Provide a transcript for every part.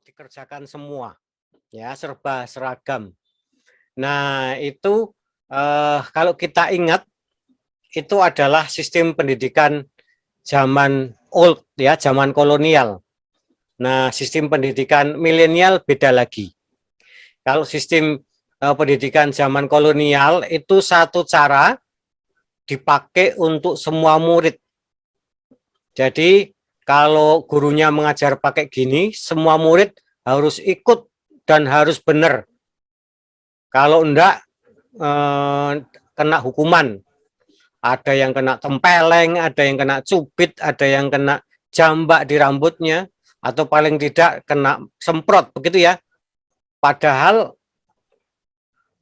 dikerjakan semua, ya serba seragam. Nah itu kalau kita ingat itu adalah sistem pendidikan zaman old ya, zaman kolonial. Nah sistem pendidikan milenial beda lagi. Kalau sistem pendidikan zaman kolonial itu satu cara dipakai untuk semua murid. Jadi kalau gurunya mengajar pakai gini, semua murid harus ikut dan harus benar. Kalau enggak, kena hukuman. Ada yang kena tempeleng, ada yang kena cubit, ada yang kena jambak di rambutnya, atau paling tidak kena semprot, begitu ya. Padahal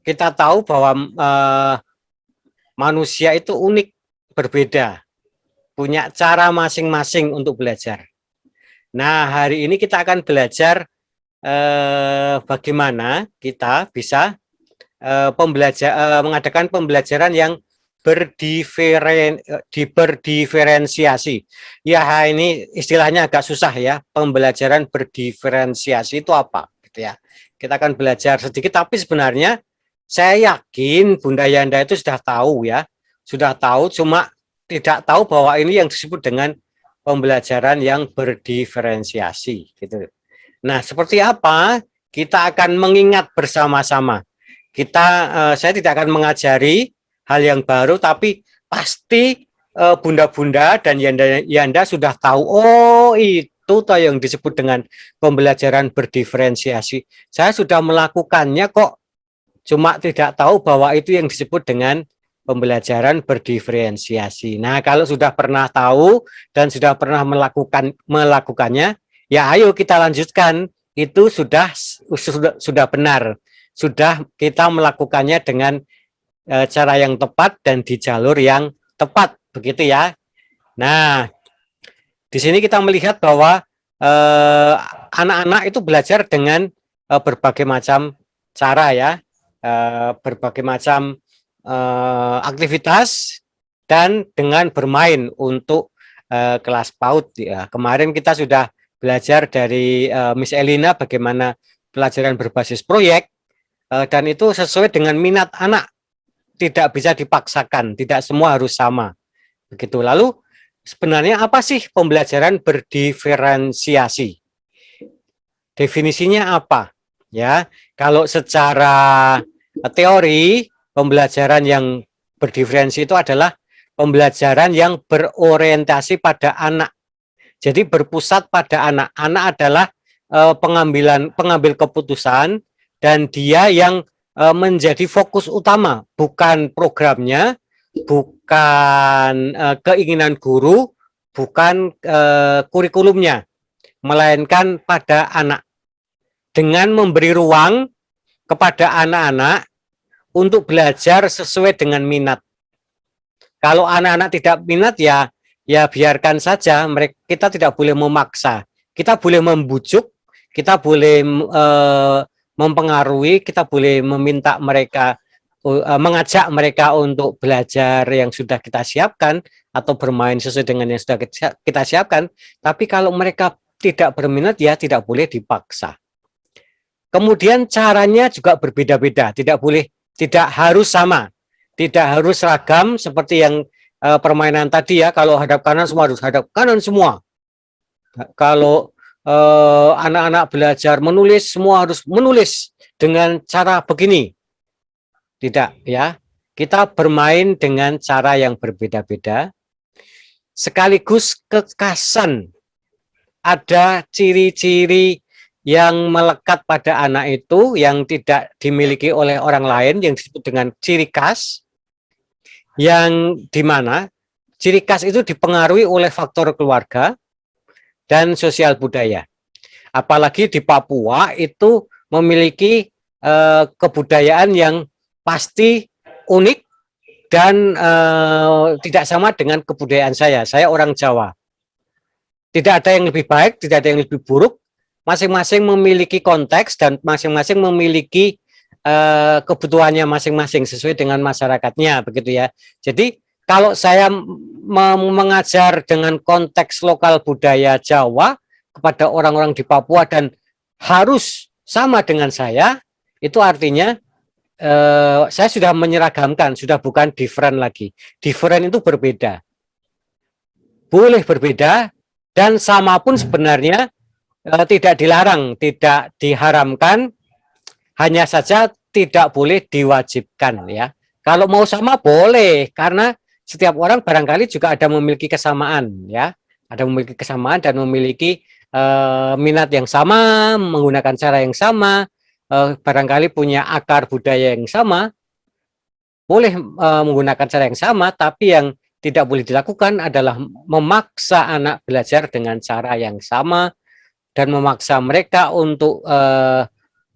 kita tahu bahwa manusia itu unik, berbeda, punya cara masing-masing untuk belajar. Nah, hari ini kita akan belajar bagaimana kita bisa mengadakan pembelajaran yang berdiferensiasi. Ya, ini istilahnya agak susah ya. Pembelajaran berdiferensiasi itu apa? Gitu ya. Kita akan belajar sedikit, tapi sebenarnya saya yakin Bunda Yanda itu sudah tahu ya, sudah tahu, cuma tidak tahu bahwa ini yang disebut dengan pembelajaran yang berdiferensiasi. Gitu. Nah, seperti apa? Kita akan mengingat bersama-sama. Saya tidak akan mengajari hal yang baru, tapi pasti bunda-bunda dan Yanda sudah tahu, oh itu toh yang disebut dengan pembelajaran berdiferensiasi. Saya sudah melakukannya kok, cuma tidak tahu bahwa itu yang disebut dengan pembelajaran berdiferensiasi. Nah, kalau sudah pernah tahu dan sudah pernah melakukannya, ya ayo kita lanjutkan. Itu sudah benar. Sudah kita melakukannya dengan cara yang tepat dan di jalur yang tepat, begitu ya. Nah, di sini kita melihat bahwa anak-anak itu belajar dengan berbagai macam cara ya, berbagai macam aktivitas dan dengan bermain untuk kelas PAUD ya. Kemarin kita sudah belajar dari Miss Elina bagaimana pelajaran berbasis proyek dan itu sesuai dengan minat anak. Tidak bisa dipaksakan, tidak semua harus sama. Begitu. Lalu sebenarnya apa sih pembelajaran berdiferensiasi? Definisinya apa? Ya, kalau secara teori pembelajaran yang berdiferensi itu adalah pembelajaran yang berorientasi pada anak. Jadi berpusat pada anak. Anak adalah pengambil keputusan dan dia yang menjadi fokus utama, bukan programnya, bukan keinginan guru, bukan kurikulumnya, melainkan pada anak. Dengan memberi ruang kepada anak-anak untuk belajar sesuai dengan minat. Kalau anak-anak tidak minat ya biarkan saja, kita tidak boleh memaksa. Kita boleh membujuk, kita boleh mempengaruhi, kita boleh meminta mereka, mengajak mereka untuk belajar yang sudah kita siapkan atau bermain sesuai dengan yang sudah kita siapkan. Tapi kalau mereka tidak berminat ya tidak boleh dipaksa. Kemudian caranya juga berbeda-beda, tidak harus sama, tidak harus seragam seperti yang permainan tadi ya. Kalau hadap kanan semua harus hadap kanan semua. Kalau anak-anak belajar menulis, semua harus menulis dengan cara begini. Tidak ya. Kita bermain dengan cara yang berbeda-beda. Sekaligus kekasan. Ada ciri-ciri yang melekat pada anak itu yang tidak dimiliki oleh orang lain yang disebut dengan ciri khas, yang dimana ciri khas itu dipengaruhi oleh faktor keluarga dan sosial budaya. Apalagi di Papua itu memiliki kebudayaan yang pasti unik dan tidak sama dengan kebudayaan saya. Saya orang Jawa. Tidak ada yang lebih baik, tidak ada yang lebih buruk. Masing-masing memiliki konteks dan masing-masing memiliki kebutuhannya masing-masing sesuai dengan masyarakatnya, begitu ya. Jadi kalau saya mengajar dengan konteks lokal budaya Jawa kepada orang-orang di Papua dan harus sama dengan saya, itu artinya saya sudah menyeragamkan, sudah bukan different lagi. Different itu berbeda, boleh berbeda, dan sama pun sebenarnya tidak dilarang, tidak diharamkan, hanya saja tidak boleh diwajibkan ya. Kalau mau sama boleh, karena setiap orang barangkali juga ada memiliki kesamaan ya, ada memiliki kesamaan dan memiliki minat yang sama, menggunakan cara yang sama, barangkali punya akar budaya yang sama, boleh menggunakan cara yang sama, tapi yang tidak boleh dilakukan adalah memaksa anak belajar dengan cara yang sama dan memaksa mereka untuk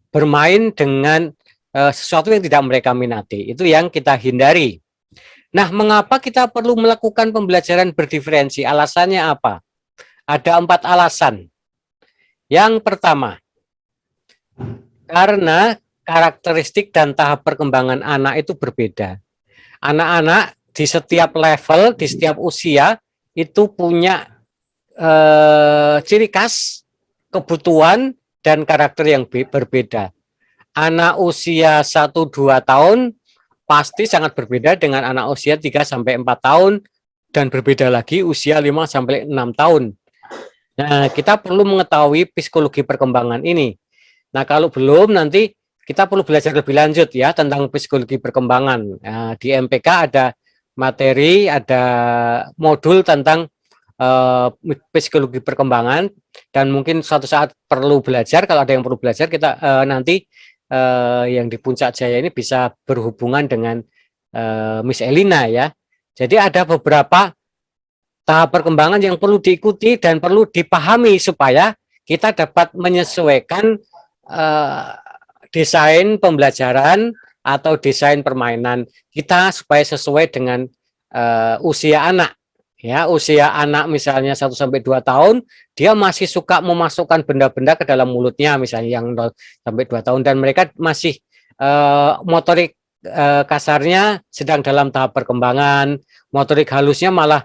bermain dengan sesuatu yang tidak mereka minati. Itu yang kita hindari. Nah, mengapa kita perlu melakukan pembelajaran berdiferensi? Alasannya apa? Ada 4 alasan. Yang pertama, karena karakteristik dan tahap perkembangan anak itu berbeda. Anak-anak di setiap level, di setiap usia, itu punya ciri khas, kebutuhan, dan karakter yang berbeda. Anak usia 1-2 tahun pasti sangat berbeda dengan anak usia 3-4 tahun, dan berbeda lagi usia 5-6 tahun. Nah, kita perlu mengetahui psikologi perkembangan ini. Nah, kalau belum, nanti kita perlu belajar lebih lanjut ya tentang psikologi perkembangan. Nah, di MPK ada materi, ada modul tentang psikologi perkembangan, dan mungkin suatu saat perlu belajar. Kalau ada yang perlu belajar, kita nanti yang di Puncak Jaya ini bisa berhubungan dengan Miss Elina ya. Jadi ada beberapa tahap perkembangan yang perlu diikuti dan perlu dipahami supaya kita dapat menyesuaikan desain pembelajaran atau desain permainan kita supaya sesuai dengan usia anak. Ya, usia anak misalnya 1-2 tahun, dia masih suka memasukkan benda-benda ke dalam mulutnya, misalnya yang 0-2 tahun, dan mereka masih motorik kasarnya sedang dalam tahap perkembangan, motorik halusnya malah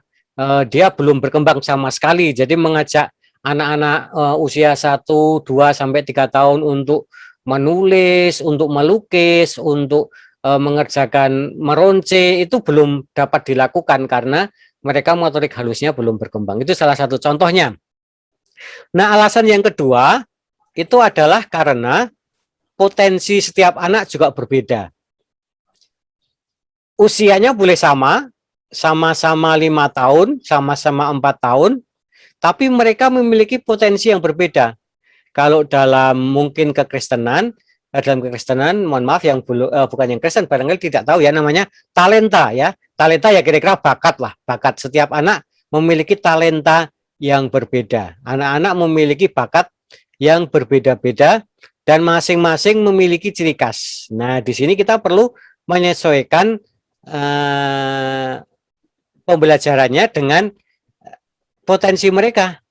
dia belum berkembang sama sekali. Jadi mengajak anak-anak usia 1, 2 sampai 3 tahun untuk menulis, untuk melukis, untuk mengerjakan meronce, itu belum dapat dilakukan karena mereka motorik halusnya belum berkembang. Itu salah satu contohnya. Nah, alasan yang kedua itu adalah karena potensi setiap anak juga berbeda. Usianya boleh sama, sama-sama 5 tahun, sama-sama 4 tahun, tapi mereka memiliki potensi yang berbeda. Kalau dalam mungkin kekristenan, dalam kekristenan, mohon maaf yang bukan yang Kristen, barangkali tidak tahu ya, namanya talenta ya. Talenta ya kira-kira bakat lah, bakat. Setiap anak memiliki talenta yang berbeda. Anak-anak memiliki bakat yang berbeda-beda dan masing-masing memiliki ciri khas. Nah, di sini kita perlu menyesuaikan pembelajarannya dengan potensi mereka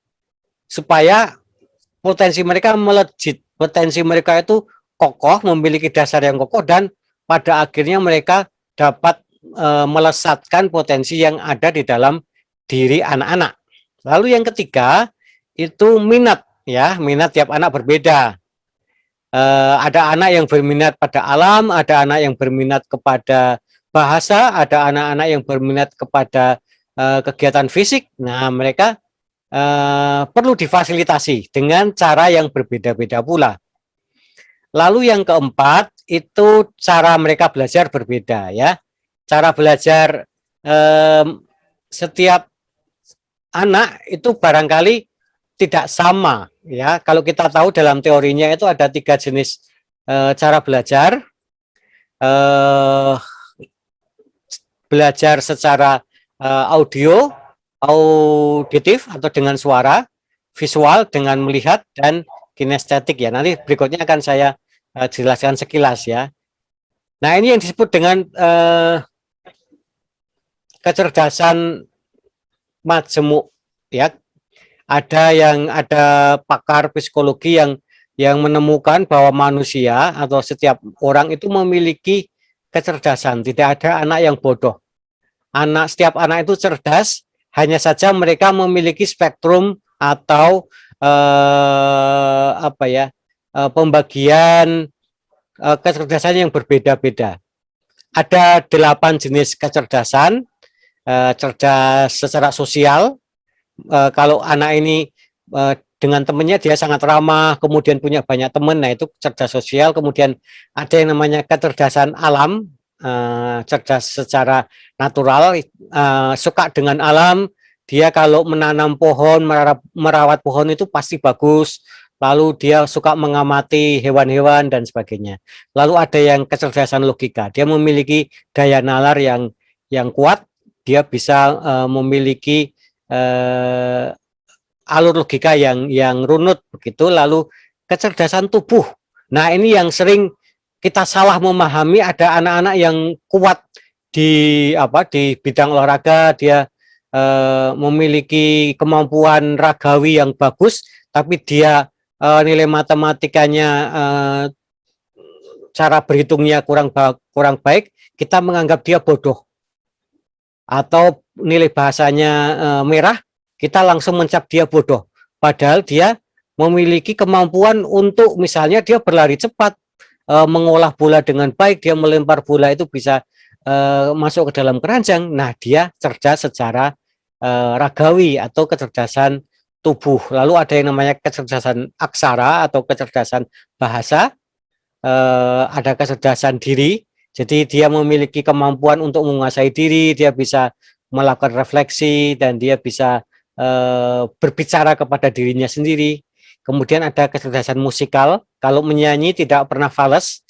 supaya potensi mereka melejit, potensi mereka itu kokoh, memiliki dasar yang kokoh, dan pada akhirnya mereka dapat melesatkan potensi yang ada di dalam diri anak-anak. Lalu yang ketiga itu minat ya, minat tiap anak berbeda. Ada anak yang berminat pada alam, ada anak yang berminat kepada bahasa, ada anak-anak yang berminat kepada kegiatan fisik. Nah, mereka perlu difasilitasi dengan cara yang berbeda-beda pula. Lalu yang keempat itu cara mereka belajar berbeda ya. Cara belajar setiap anak itu barangkali tidak sama ya. Kalau kita tahu dalam teorinya itu ada 3 jenis cara belajar. Belajar secara audio, auditif atau dengan suara, visual dengan melihat, dan kinestetik ya. Nanti berikutnya akan saya jelaskan sekilas ya. Nah, ini yang disebut dengan kecerdasan majemuk ya. Ada pakar psikologi yang menemukan bahwa manusia atau setiap orang itu memiliki kecerdasan. Tidak ada anak yang bodoh. Setiap anak itu cerdas, hanya saja mereka memiliki spektrum atau pembagian kecerdasan yang berbeda-beda. Ada 8 jenis kecerdasan. Cerdas secara sosial, kalau anak ini dengan temannya dia sangat ramah, kemudian punya banyak teman, nah itu cerdas sosial. Kemudian ada yang namanya kecerdasan alam, cerdas secara natural, suka dengan alam, dia kalau menanam pohon, merawat pohon itu pasti bagus. Lalu dia suka mengamati hewan-hewan dan sebagainya. Lalu ada yang kecerdasan logika, dia memiliki daya nalar yang kuat, dia bisa memiliki alur logika yang runut begitu. Lalu kecerdasan tubuh. Nah, ini yang sering kita salah memahami. Ada anak-anak yang kuat di bidang olahraga, dia memiliki kemampuan ragawi yang bagus, tapi dia nilai matematikanya, cara berhitungnya kurang baik, kita menganggap dia bodoh. Atau nilai bahasanya merah, kita langsung mencap dia bodoh. Padahal dia memiliki kemampuan untuk, misalnya dia berlari cepat, mengolah bola dengan baik, dia melempar bola itu bisa masuk ke dalam keranjang. Nah, dia cerdas secara ragawi atau kecerdasan tubuh. Lalu ada yang namanya kecerdasan aksara atau kecerdasan bahasa, ada kecerdasan diri. Jadi dia memiliki kemampuan untuk menguasai diri, dia bisa melakukan refleksi, dan dia bisa berbicara kepada dirinya sendiri. Kemudian ada kecerdasan musikal, kalau menyanyi tidak pernah fales,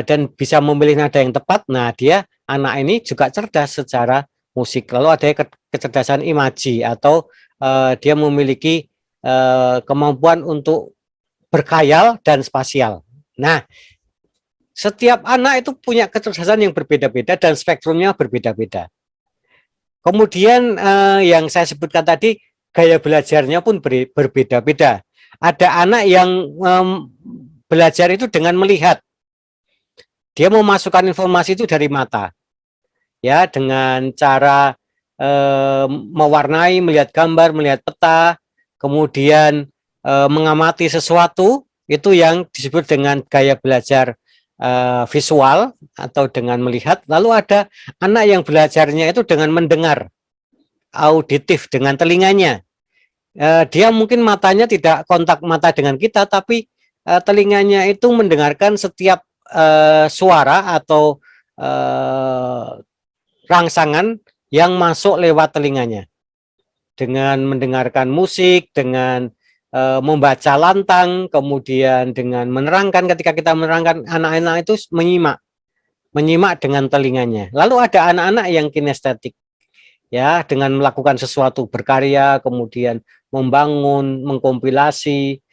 dan bisa memilih nada yang tepat. Nah, anak ini juga cerdas secara musik. Lalu ada kecerdasan imaji, atau dia memiliki kemampuan untuk berkhayal dan spasial. Nah, setiap anak itu punya kecerdasan yang berbeda-beda dan spektrumnya berbeda-beda. Kemudian yang saya sebutkan tadi, gaya belajarnya pun berbeda-beda. Ada anak yang belajar itu dengan melihat. Dia memasukkan informasi itu dari mata. Ya, dengan cara mewarnai, melihat gambar, melihat peta, kemudian mengamati sesuatu, itu yang disebut dengan gaya belajar visual atau dengan melihat. Lalu ada anak yang belajarnya itu dengan mendengar, auditif, dengan telinganya. Dia mungkin matanya tidak kontak mata dengan kita, tapi telinganya itu mendengarkan setiap suara atau rangsangan yang masuk lewat telinganya. Dengan mendengarkan musik, dengan membaca lantang, kemudian dengan menerangkan. Ketika kita menerangkan, anak-anak itu menyimak dengan telinganya. Lalu ada anak-anak yang kinestetik, ya, dengan melakukan sesuatu, berkarya, kemudian membangun, mengkompilasi,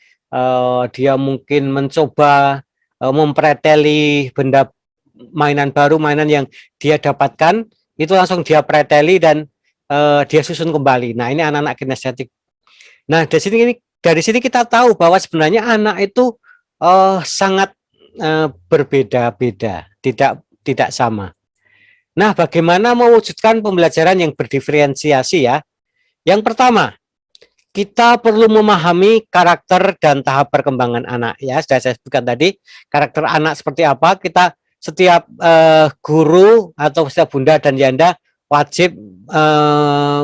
dia mungkin mencoba mempreteli benda, mainan baru, mainan yang dia dapatkan, itu langsung dia preteli dan dia susun kembali. Nah, ini anak-anak kinestetik. Nah, dari sini kita tahu bahwa sebenarnya anak itu sangat berbeda-beda, tidak sama. Nah, bagaimana mewujudkan pembelajaran yang berdiferensiasi, ya? Yang pertama, kita perlu memahami karakter dan tahap perkembangan anak, ya. Sudah saya sebutkan tadi, karakter anak seperti apa. Setiap guru atau setiap bunda dan janda wajib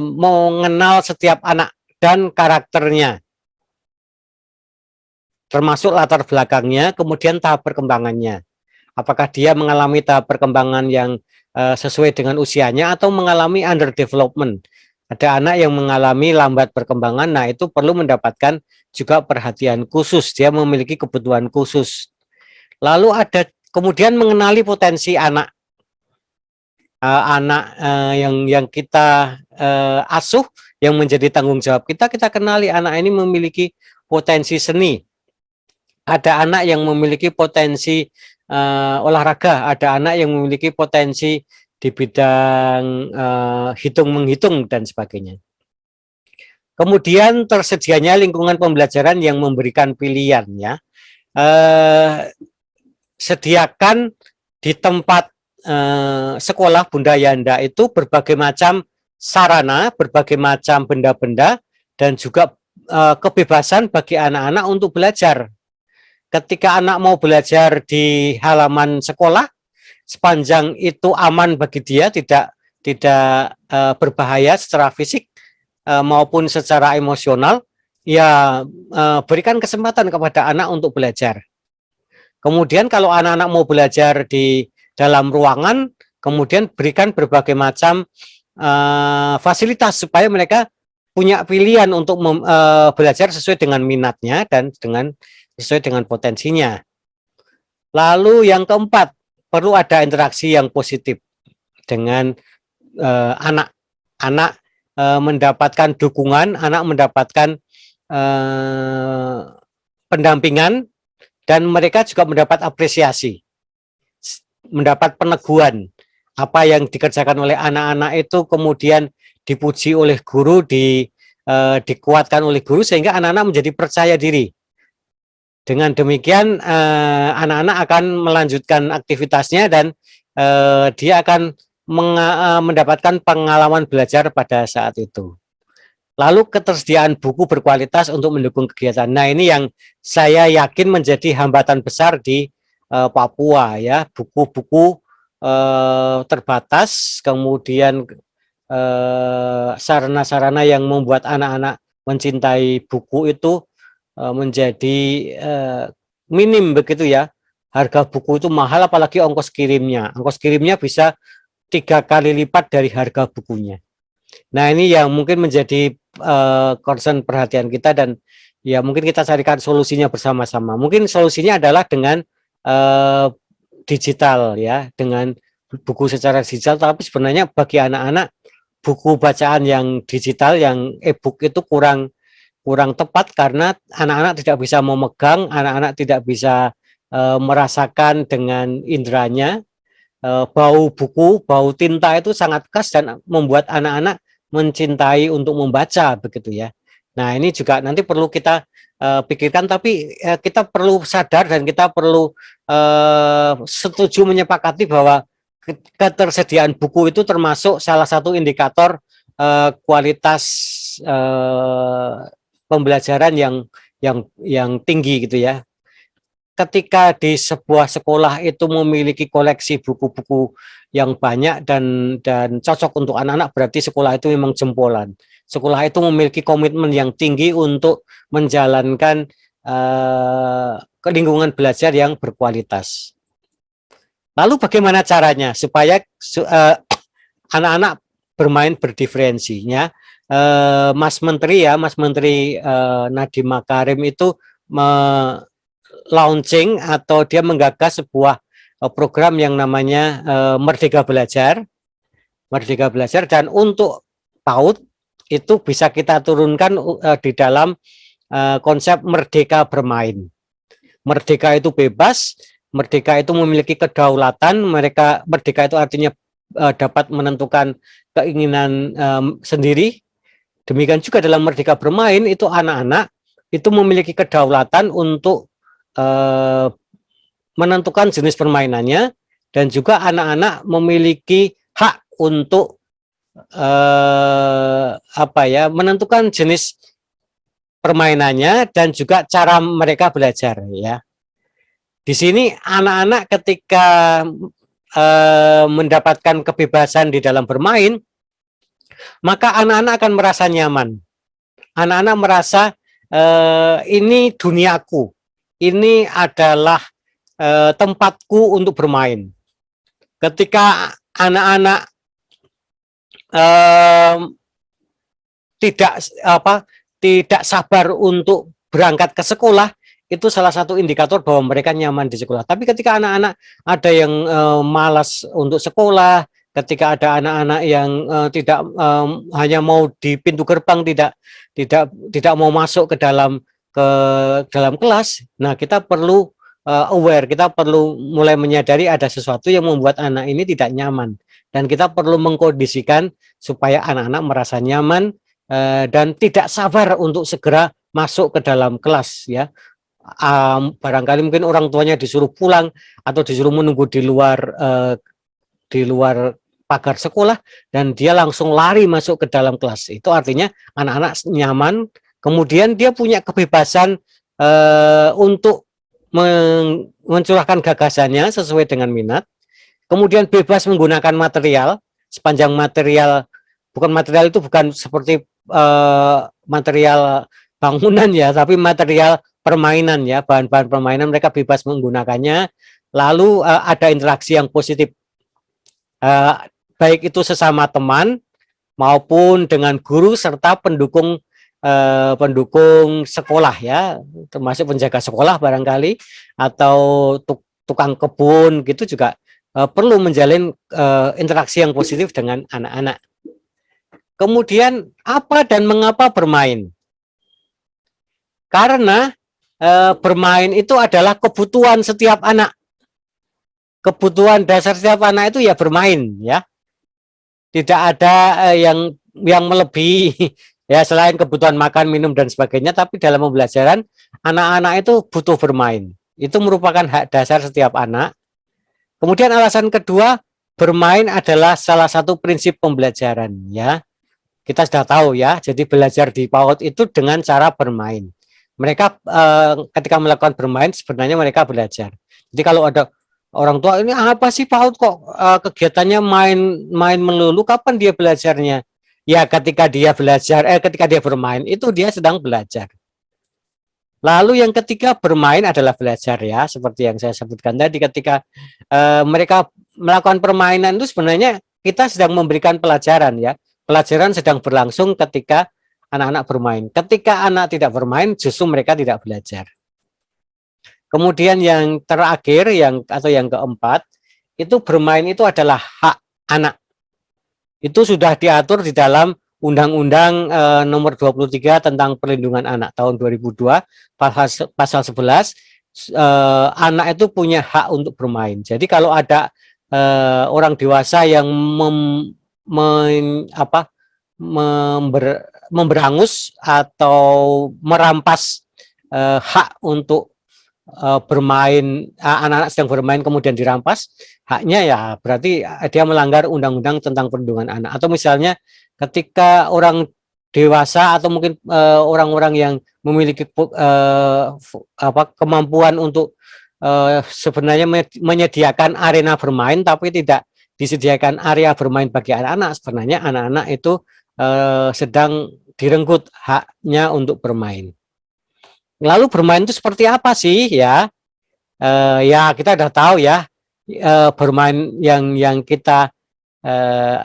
mengenal setiap anak dan karakternya, termasuk latar belakangnya, kemudian tahap perkembangannya. Apakah dia mengalami tahap perkembangan yang sesuai dengan usianya atau mengalami underdevelopment. Ada anak yang mengalami lambat perkembangan, nah itu perlu mendapatkan juga perhatian khusus, dia memiliki kebutuhan khusus. Lalu ada kemudian mengenali potensi anak. Yang kita asuh, yang menjadi tanggung jawab kita kenali anak ini memiliki potensi seni. Ada anak yang memiliki potensi olahraga, ada anak yang memiliki potensi di bidang hitung-menghitung dan sebagainya. Kemudian tersedianya lingkungan pembelajaran yang memberikan pilihan, ya. Sediakan di tempat sekolah Bunda Yanda itu berbagai macam sarana, berbagai macam benda-benda, dan juga kebebasan bagi anak-anak untuk belajar. ketika anak mau belajar di halaman sekolah, sepanjang itu aman bagi dia, tidak berbahaya secara fisik maupun secara emosional, ya berikan kesempatan kepada anak untuk belajar. Kemudian kalau anak-anak mau belajar di dalam ruangan, kemudian berikan berbagai macam fasilitas supaya mereka punya pilihan untuk belajar sesuai dengan minatnya dan sesuai dengan potensinya. Lalu yang keempat, perlu ada interaksi yang positif dengan anak. Anak mendapatkan dukungan, anak mendapatkan pendampingan, dan mereka juga mendapat apresiasi, mendapat peneguhan. Apa yang dikerjakan oleh anak-anak itu kemudian dipuji oleh guru, dikuatkan oleh guru, sehingga anak-anak menjadi percaya diri. Dengan demikian anak-anak akan melanjutkan aktivitasnya dan dia akan mendapatkan pengalaman belajar pada saat itu. Lalu ketersediaan buku berkualitas untuk mendukung kegiatan. Nah, ini yang saya yakin menjadi hambatan besar di Papua, ya. Buku-buku terbatas, kemudian sarana-sarana yang membuat anak-anak mencintai buku itu menjadi minim begitu ya. Harga buku itu mahal, apalagi ongkos kirimnya. Ongkos kirimnya bisa 3 kali lipat dari harga bukunya. Nah, ini yang mungkin menjadi concern perhatian kita, dan ya mungkin kita carikan solusinya bersama-sama. Mungkin solusinya adalah dengan digital, ya, dengan buku secara digital. Tapi sebenarnya bagi anak-anak, buku bacaan yang digital, yang e-book itu kurang tepat, karena anak-anak tidak bisa memegang, anak-anak tidak bisa merasakan dengan inderanya. Bau buku, bau tinta itu sangat khas dan membuat anak-anak mencintai untuk membaca begitu ya. Nah, ini juga nanti perlu kita pikirkan, tapi kita perlu sadar dan kita perlu setuju menyepakati bahwa ketersediaan buku itu termasuk salah satu indikator kualitas pembelajaran yang tinggi gitu ya. Ketika di sebuah sekolah itu memiliki koleksi buku-buku yang banyak dan cocok untuk anak-anak, berarti sekolah itu memang jempolan. Sekolah itu memiliki komitmen yang tinggi untuk menjalankan lingkungan belajar yang berkualitas. Lalu bagaimana caranya supaya anak-anak bermain berdiferensinya? Mas Menteri Nadiem Makarim itu launching atau dia menggagas sebuah program yang namanya Merdeka Belajar. Merdeka Belajar, dan untuk PAUD itu bisa kita turunkan di dalam konsep merdeka bermain. Merdeka itu bebas, merdeka itu memiliki kedaulatan, merdeka itu artinya dapat menentukan keinginan sendiri. Demikian juga dalam merdeka bermain, itu anak-anak itu memiliki kedaulatan untuk menentukan jenis permainannya, dan juga anak-anak memiliki hak untuk menentukan jenis permainannya dan juga cara mereka belajar ya. Di sini anak-anak ketika mendapatkan kebebasan di dalam bermain, maka anak-anak akan merasa nyaman. Anak-anak merasa ini duniaku, ini adalah tempatku untuk bermain. Ketika anak-anak tidak sabar untuk berangkat ke sekolah, itu salah satu indikator bahwa mereka nyaman di sekolah. Tapi ketika anak-anak ada yang malas untuk sekolah, ketika ada anak-anak yang tidak hanya mau di pintu gerbang, tidak mau masuk ke dalam kelas, nah kita perlu aware, kita perlu mulai menyadari ada sesuatu yang membuat anak ini tidak nyaman, dan kita perlu mengkondisikan supaya anak-anak merasa nyaman dan tidak sabar untuk segera masuk ke dalam kelas ya. Barangkali mungkin orang tuanya disuruh pulang atau disuruh menunggu di luar pagar sekolah, dan dia langsung lari masuk ke dalam kelas. Itu artinya anak-anak nyaman, kemudian dia punya kebebasan untuk mencurahkan gagasannya sesuai dengan minat, kemudian bebas menggunakan material, sepanjang material, bukan material itu bukan seperti material bangunan ya, tapi material permainan ya, bahan-bahan permainan mereka bebas menggunakannya, lalu ada interaksi yang positif, baik itu sesama teman maupun dengan guru serta pendukung sekolah ya, termasuk penjaga sekolah barangkali, atau tukang kebun gitu juga perlu menjalin interaksi yang positif dengan anak-anak. Kemudian apa dan mengapa bermain? Karena bermain itu adalah kebutuhan setiap anak. Kebutuhan dasar setiap anak itu ya bermain ya. Tidak ada yang melebihi ya, selain kebutuhan makan, minum dan sebagainya, tapi dalam pembelajaran anak-anak itu butuh bermain. Itu merupakan hak dasar setiap anak. Kemudian alasan kedua, bermain adalah salah satu prinsip pembelajaran ya. Kita sudah tahu ya, jadi belajar di PAUD itu dengan cara bermain. Mereka ketika melakukan bermain sebenarnya mereka belajar. Jadi kalau ada orang tua, ini apa sih PAUD kok kegiatannya main melulu, kapan dia belajarnya? Ya ketika dia belajar, ketika dia bermain itu dia sedang belajar. Lalu yang ketiga, bermain adalah belajar ya, seperti yang saya sebutkan tadi, ketika mereka melakukan permainan itu sebenarnya kita sedang memberikan pelajaran ya. Pelajaran sedang berlangsung ketika anak-anak bermain. Ketika anak tidak bermain, justru mereka tidak belajar. Kemudian yang terakhir, atau yang keempat, itu bermain itu adalah hak anak. Itu sudah diatur di dalam Undang-Undang nomor 23 tentang perlindungan anak tahun 2002, pasal 11, anak itu punya hak untuk bermain. Jadi kalau ada orang dewasa yang memberangus atau merampas hak untuk bermain, anak-anak sedang bermain kemudian dirampas haknya, ya berarti dia melanggar undang-undang tentang perlindungan anak. Atau misalnya ketika orang dewasa atau mungkin orang-orang yang memiliki kemampuan untuk sebenarnya menyediakan arena bermain tapi tidak disediakan area bermain bagi anak-anak, sebenarnya anak-anak itu sedang direnggut haknya untuk bermain. Lalu bermain itu seperti apa sih ya? Ya kita udah tahu ya, bermain yang kita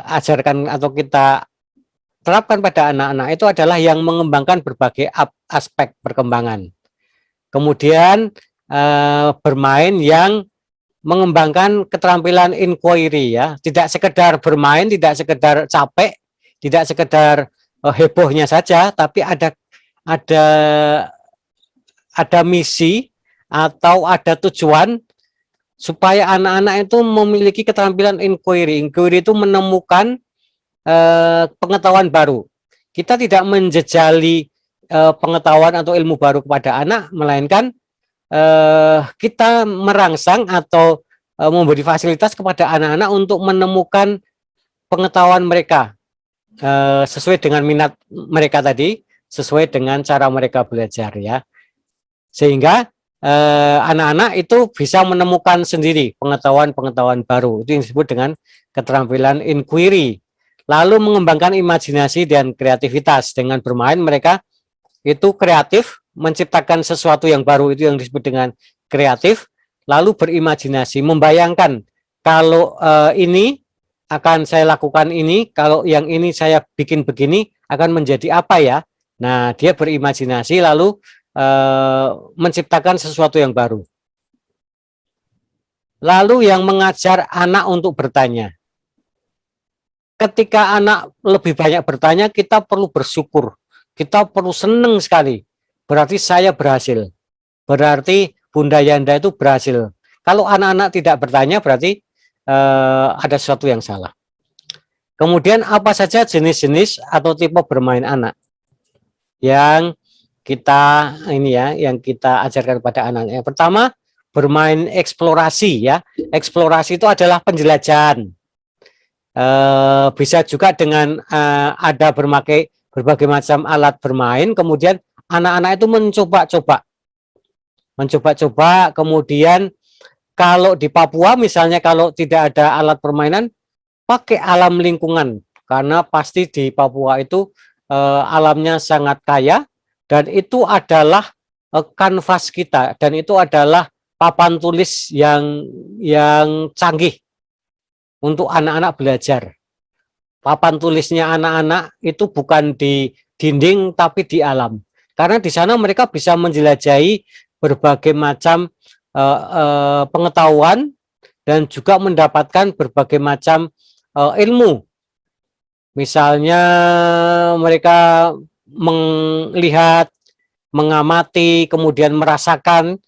ajarkan atau kita terapkan pada anak-anak itu adalah yang mengembangkan berbagai aspek perkembangan. Kemudian bermain yang mengembangkan keterampilan inquiry ya, tidak sekedar bermain, tidak sekedar capek, tidak sekedar hebohnya saja, tapi ada misi atau ada tujuan supaya anak-anak itu memiliki keterampilan inquiry. Inquiry itu menemukan pengetahuan baru. Kita tidak menjejali pengetahuan atau ilmu baru kepada anak, melainkan kita merangsang atau memberi fasilitas kepada anak-anak untuk menemukan pengetahuan mereka sesuai dengan minat mereka tadi, sesuai dengan cara mereka belajar ya. Sehingga anak-anak itu bisa menemukan sendiri pengetahuan-pengetahuan baru. Itu yang disebut dengan keterampilan inquiry. Lalu mengembangkan imajinasi dan kreativitas. Dengan bermain mereka itu kreatif, menciptakan sesuatu yang baru, itu yang disebut dengan kreatif. Lalu berimajinasi, membayangkan kalau ini akan saya lakukan ini, kalau yang ini saya bikin begini akan menjadi apa ya. Nah, dia berimajinasi lalu menciptakan sesuatu yang baru. Lalu yang mengajar anak untuk bertanya. Ketika anak lebih banyak bertanya, kita perlu bersyukur. Kita perlu senang sekali. Berarti saya berhasil. Berarti Bunda Yanda itu berhasil. Kalau anak-anak tidak bertanya, berarti ada sesuatu yang salah. Kemudian apa saja jenis-jenis atau tipe bermain anak yang kita yang kita ajarkan pada anak. Yang pertama, bermain eksplorasi ya. Eksplorasi itu adalah penjelajahan. Bisa juga dengan ada berbagai macam alat bermain, kemudian anak-anak itu mencoba-coba. mencoba-coba. Kemudian kalau di Papua misalnya, kalau tidak ada alat permainan, pakai alam lingkungan, karena pasti di Papua itu alamnya sangat kaya, dan itu adalah kanvas kita, dan itu adalah papan tulis yang canggih untuk anak-anak belajar. Papan tulisnya anak-anak itu bukan di dinding tapi di alam, karena di sana mereka bisa menjelajahi berbagai macam pengetahuan dan juga mendapatkan berbagai macam ilmu. Misalnya mereka melihat, mengamati, kemudian merasakan,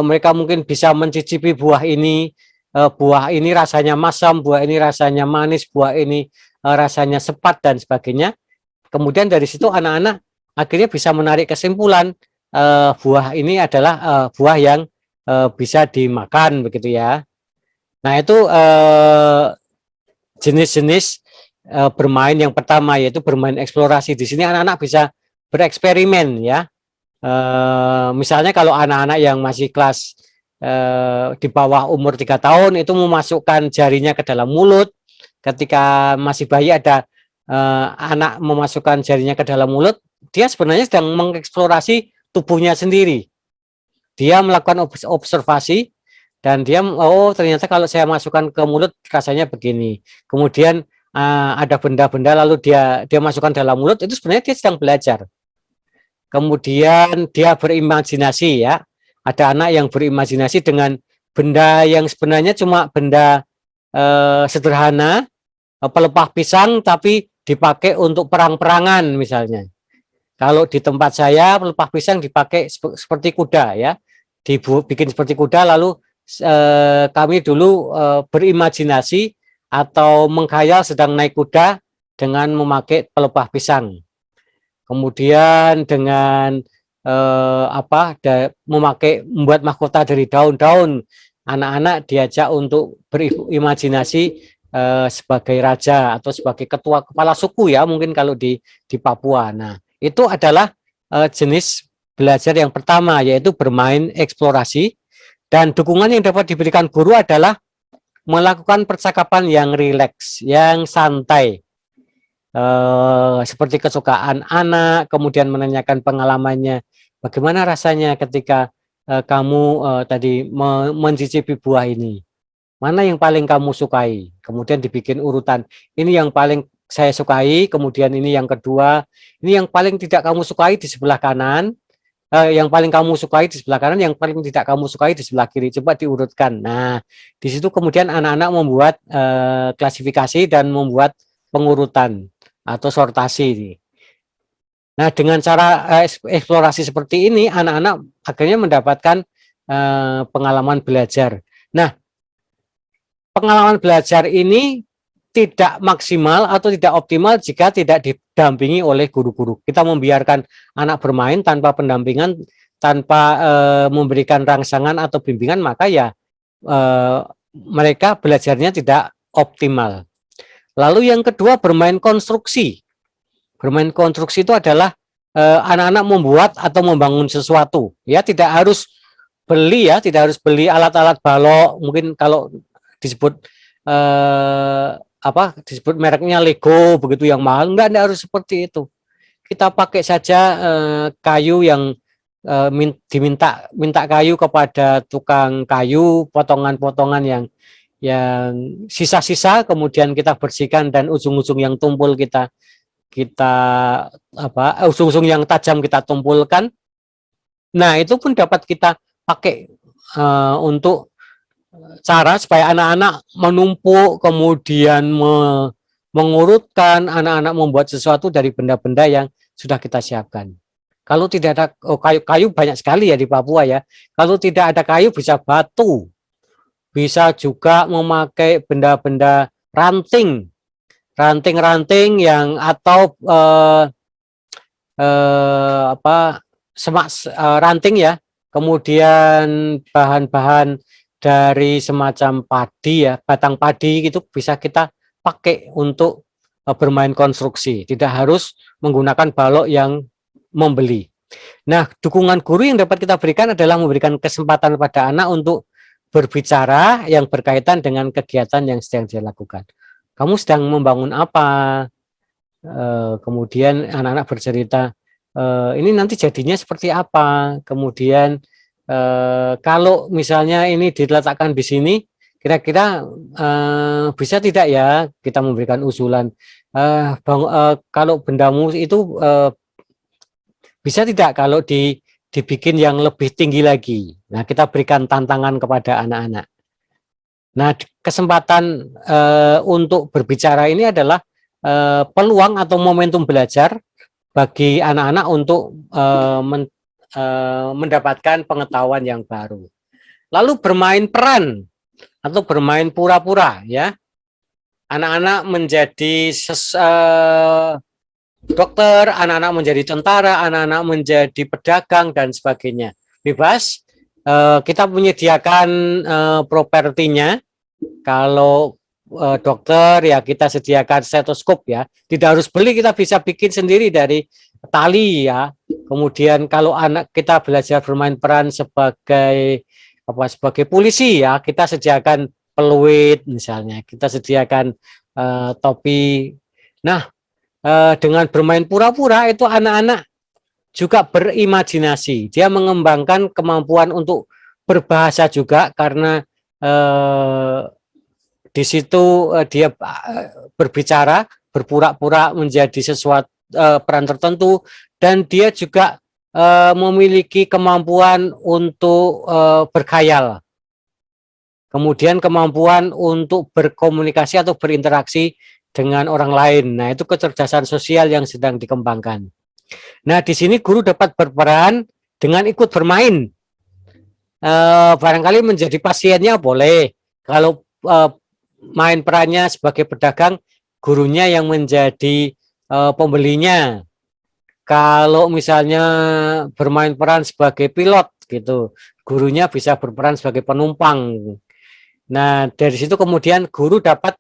mereka mungkin bisa mencicipi buah ini rasanya masam, buah ini rasanya manis, buah ini rasanya sepat dan sebagainya. Kemudian dari situ anak-anak akhirnya bisa menarik kesimpulan, buah ini adalah buah yang bisa dimakan, begitu ya. Nah, itu jenis-jenis bermain yang pertama, yaitu bermain eksplorasi. Di sini anak-anak bisa bereksperimen ya. Misalnya kalau anak-anak yang masih kelas di bawah umur 3 tahun itu memasukkan jarinya ke dalam mulut. Ketika masih bayi ada anak memasukkan jarinya ke dalam mulut, dia sebenarnya sedang mengeksplorasi tubuhnya sendiri. Dia melakukan observasi, dan dia, oh ternyata kalau saya masukkan ke mulut rasanya begini. Kemudian ada benda-benda lalu dia masukkan dalam mulut, itu sebenarnya dia sedang belajar. Kemudian dia berimajinasi ya. Ada anak yang berimajinasi dengan benda yang sebenarnya cuma benda sederhana, pelepah pisang, tapi dipakai untuk perang-perangan misalnya. Kalau di tempat saya pelepah pisang dipakai seperti kuda ya, dibikin seperti kuda, lalu kami dulu berimajinasi atau mengkhayal sedang naik kuda dengan memakai pelepah pisang. Kemudian dengan membuat mahkota dari daun-daun, anak-anak diajak untuk berimajinasi sebagai raja atau sebagai ketua kepala suku ya, mungkin kalau di Papua. Nah, itu adalah jenis belajar yang pertama, yaitu bermain eksplorasi. Dan dukungan yang dapat diberikan guru adalah melakukan percakapan yang rileks, yang santai, seperti kesukaan anak, kemudian menanyakan pengalamannya, bagaimana rasanya ketika kamu tadi mencicipi buah ini, mana yang paling kamu sukai, kemudian dibikin urutan, ini yang paling saya sukai, kemudian ini yang kedua, ini yang paling tidak kamu sukai di sebelah kanan, yang paling kamu sukai di sebelah kanan, yang paling tidak kamu sukai di sebelah kiri, coba diurutkan. Nah, di situ kemudian anak-anak membuat klasifikasi dan membuat pengurutan atau sortasi. Nah, dengan cara eksplorasi seperti ini, anak-anak akhirnya mendapatkan pengalaman belajar. Nah, pengalaman belajar ini tidak maksimal atau tidak optimal jika tidak didampingi oleh guru-guru. Kita membiarkan anak bermain tanpa pendampingan, tanpa memberikan rangsangan atau bimbingan, maka ya mereka belajarnya tidak optimal. Lalu yang kedua, bermain konstruksi. Bermain konstruksi itu adalah anak-anak membuat atau membangun sesuatu. Ya, tidak harus beli ya, tidak harus beli alat-alat balok. Mungkin kalau disebut disebut mereknya Lego begitu yang mahal, enggak harus seperti itu. Kita pakai saja kayu yang minta kayu kepada tukang kayu, potongan-potongan yang sisa-sisa, kemudian kita bersihkan, dan ujung-ujung yang tumpul ujung-ujung yang tajam kita tumpulkan. Nah, itu pun dapat kita pakai untuk cara supaya anak-anak menumpuk, kemudian mengurutkan, anak-anak membuat sesuatu dari benda-benda yang sudah kita siapkan. Kalau tidak ada kayu banyak sekali ya di Papua ya. Kalau tidak ada kayu bisa batu, bisa juga memakai benda-benda ranting-ranting yang atau semak ranting ya. Kemudian bahan-bahan dari semacam padi ya, batang padi gitu bisa kita pakai untuk bermain konstruksi. Tidak harus menggunakan balok yang membeli. Nah, dukungan guru yang dapat kita berikan adalah memberikan kesempatan pada anak untuk berbicara yang berkaitan dengan kegiatan yang sedang dia lakukan. Kamu sedang membangun apa? Kemudian anak-anak bercerita, ini nanti jadinya seperti apa? Kemudian kalau misalnya ini diletakkan di sini, kira-kira bisa tidak ya kita memberikan usulan, kalau bendamu itu bisa tidak kalau dibikin yang lebih tinggi lagi. Nah, kita berikan tantangan kepada anak-anak. Nah, kesempatan untuk berbicara ini adalah peluang atau momentum belajar bagi anak-anak untuk mendapatkan pengetahuan yang baru. Lalu bermain peran atau bermain pura-pura, ya. Anak-anak menjadi dokter, anak-anak menjadi tentara, anak-anak menjadi pedagang dan sebagainya. Bebas. Kita menyediakan propertinya. Kalau dokter ya kita sediakan stetoskop ya. Tidak harus beli, kita bisa bikin sendiri dari tali ya. Kemudian kalau anak kita belajar bermain peran sebagai sebagai polisi ya, kita sediakan peluit misalnya, kita sediakan topi. Nah, dengan bermain pura-pura itu anak-anak juga berimajinasi. Dia mengembangkan kemampuan untuk berbahasa juga karena di situ dia berbicara, berpura-pura menjadi sesuatu peran tertentu, dan dia juga memiliki kemampuan untuk berkhayal. Kemudian kemampuan untuk berkomunikasi atau berinteraksi dengan orang lain. Nah, itu kecerdasan sosial yang sedang dikembangkan. Nah, di sini guru dapat berperan dengan ikut bermain. Barangkali menjadi pasiennya boleh. Kalau main perannya sebagai pedagang, gurunya yang menjadi pembelinya. Kalau misalnya bermain peran sebagai pilot gitu, gurunya bisa berperan sebagai penumpang. Nah, dari situ kemudian guru dapat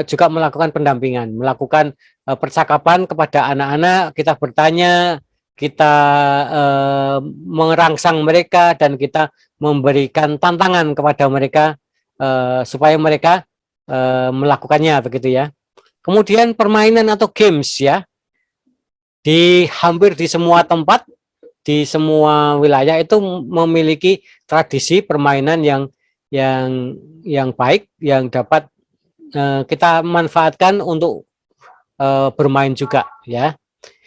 juga melakukan pendampingan, melakukan percakapan kepada anak-anak, kita bertanya, kita merangsang mereka, dan kita memberikan tantangan kepada mereka supaya mereka melakukannya begitu ya. Kemudian permainan atau games ya, di hampir di semua tempat, di semua wilayah itu memiliki tradisi permainan yang baik, yang dapat kita manfaatkan untuk bermain juga ya.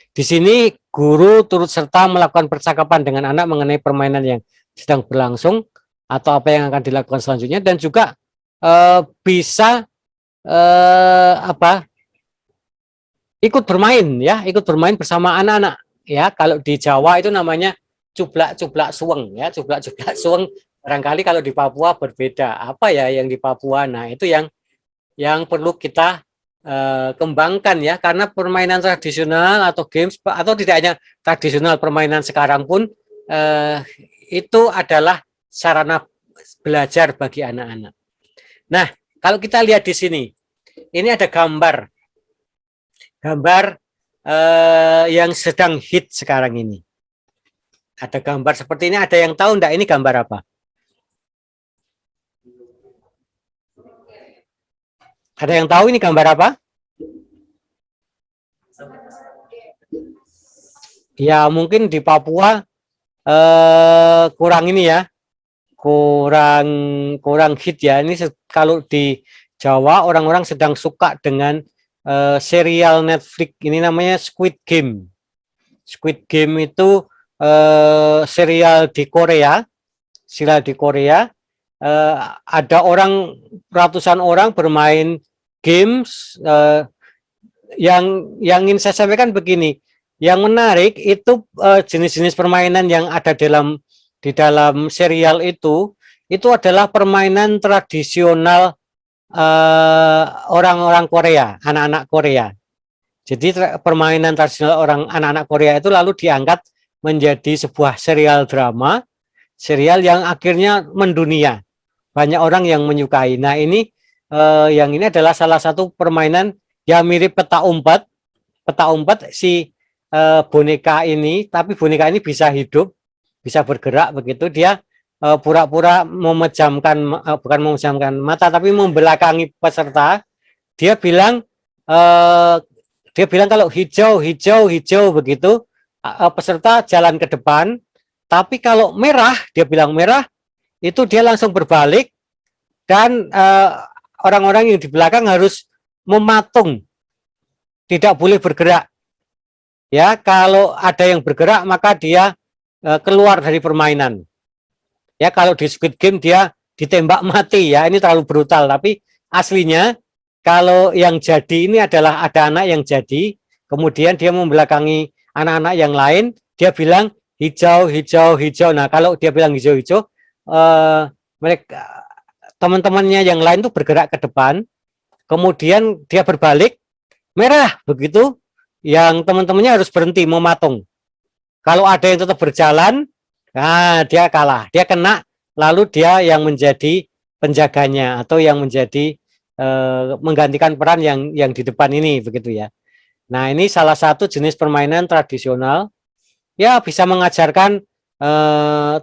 Di sini guru turut serta melakukan percakapan dengan anak mengenai permainan yang sedang berlangsung atau apa yang akan dilakukan selanjutnya, dan juga bisa ikut bermain ya, ikut bermain bersama anak-anak ya. Kalau di Jawa itu namanya cublak-cublak suweng ya, cublak-cublak suweng. Barangkali kalau di Papua berbeda. Apa ya yang di Papua? Nah, itu yang perlu kita kembangkan ya, karena permainan tradisional atau games, atau tidak hanya tradisional, permainan sekarang pun itu adalah sarana belajar bagi anak-anak. Nah, kalau kita lihat di sini, ini ada gambar yang sedang hit sekarang ini. Ada gambar seperti ini, ada yang tahu enggak ini gambar apa? Ada yang tahu ini gambar apa? Ya, mungkin di Papua kurang ini ya, kurang hit ya. Ini kalau di Jawa orang-orang sedang suka dengan serial Netflix ini, namanya Squid Game. Squid Game itu serial di Korea, ada ratusan orang bermain games. Yang ingin saya sampaikan begini, yang menarik itu jenis-jenis permainan yang ada di dalam serial itu adalah permainan tradisional orang-orang Korea, anak-anak Korea. Jadi permainan tradisional anak-anak Korea itu lalu diangkat menjadi sebuah serial drama, serial yang akhirnya mendunia. Banyak orang yang menyukai. Nah, ini yang ini adalah salah satu permainan yang mirip peta umpet. Peta umpet, si boneka ini, tapi boneka ini bisa hidup, bisa bergerak begitu. Dia pura-pura memejamkan, bukan memejamkan mata, tapi membelakangi peserta. Dia bilang eh, kalau hijau, hijau, hijau begitu, peserta jalan ke depan. Tapi kalau merah, dia bilang merah, itu dia langsung berbalik dan orang-orang yang di belakang harus mematung, tidak boleh bergerak. Ya, kalau ada yang bergerak maka dia keluar dari permainan. Ya, kalau di Squid Game dia ditembak mati ya, ini terlalu brutal. Tapi aslinya kalau yang jadi ini adalah ada anak yang jadi, kemudian dia membelakangi anak-anak yang lain, dia bilang hijau, hijau, hijau. Nah, kalau dia bilang hijau, hijau, mereka teman-temannya yang lain tuh bergerak ke depan, kemudian dia berbalik, merah begitu, yang teman-temannya harus berhenti mematung. Kalau ada yang tetap berjalan, nah dia kalah, dia kena, lalu dia yang menjadi penjaganya atau yang menjadi menggantikan peran yang di depan ini begitu ya. Nah, ini salah satu jenis permainan tradisional, ya bisa mengajarkan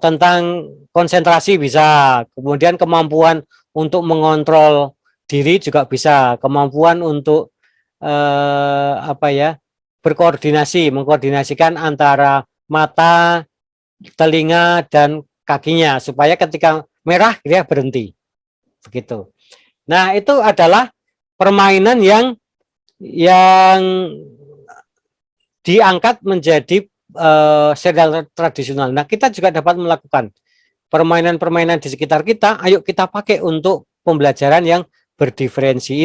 tentang konsentrasi bisa, kemudian kemampuan untuk mengontrol diri juga bisa, kemampuan untuk apa ya, berkoordinasi, mengkoordinasikan antara mata, telinga dan kakinya supaya ketika merah dia berhenti begitu. Nah, itu adalah permainan yang diangkat menjadi serial tradisional. Nah, kita juga dapat melakukan permainan-permainan di sekitar kita. Ayo kita pakai untuk pembelajaran yang berdiferensiasi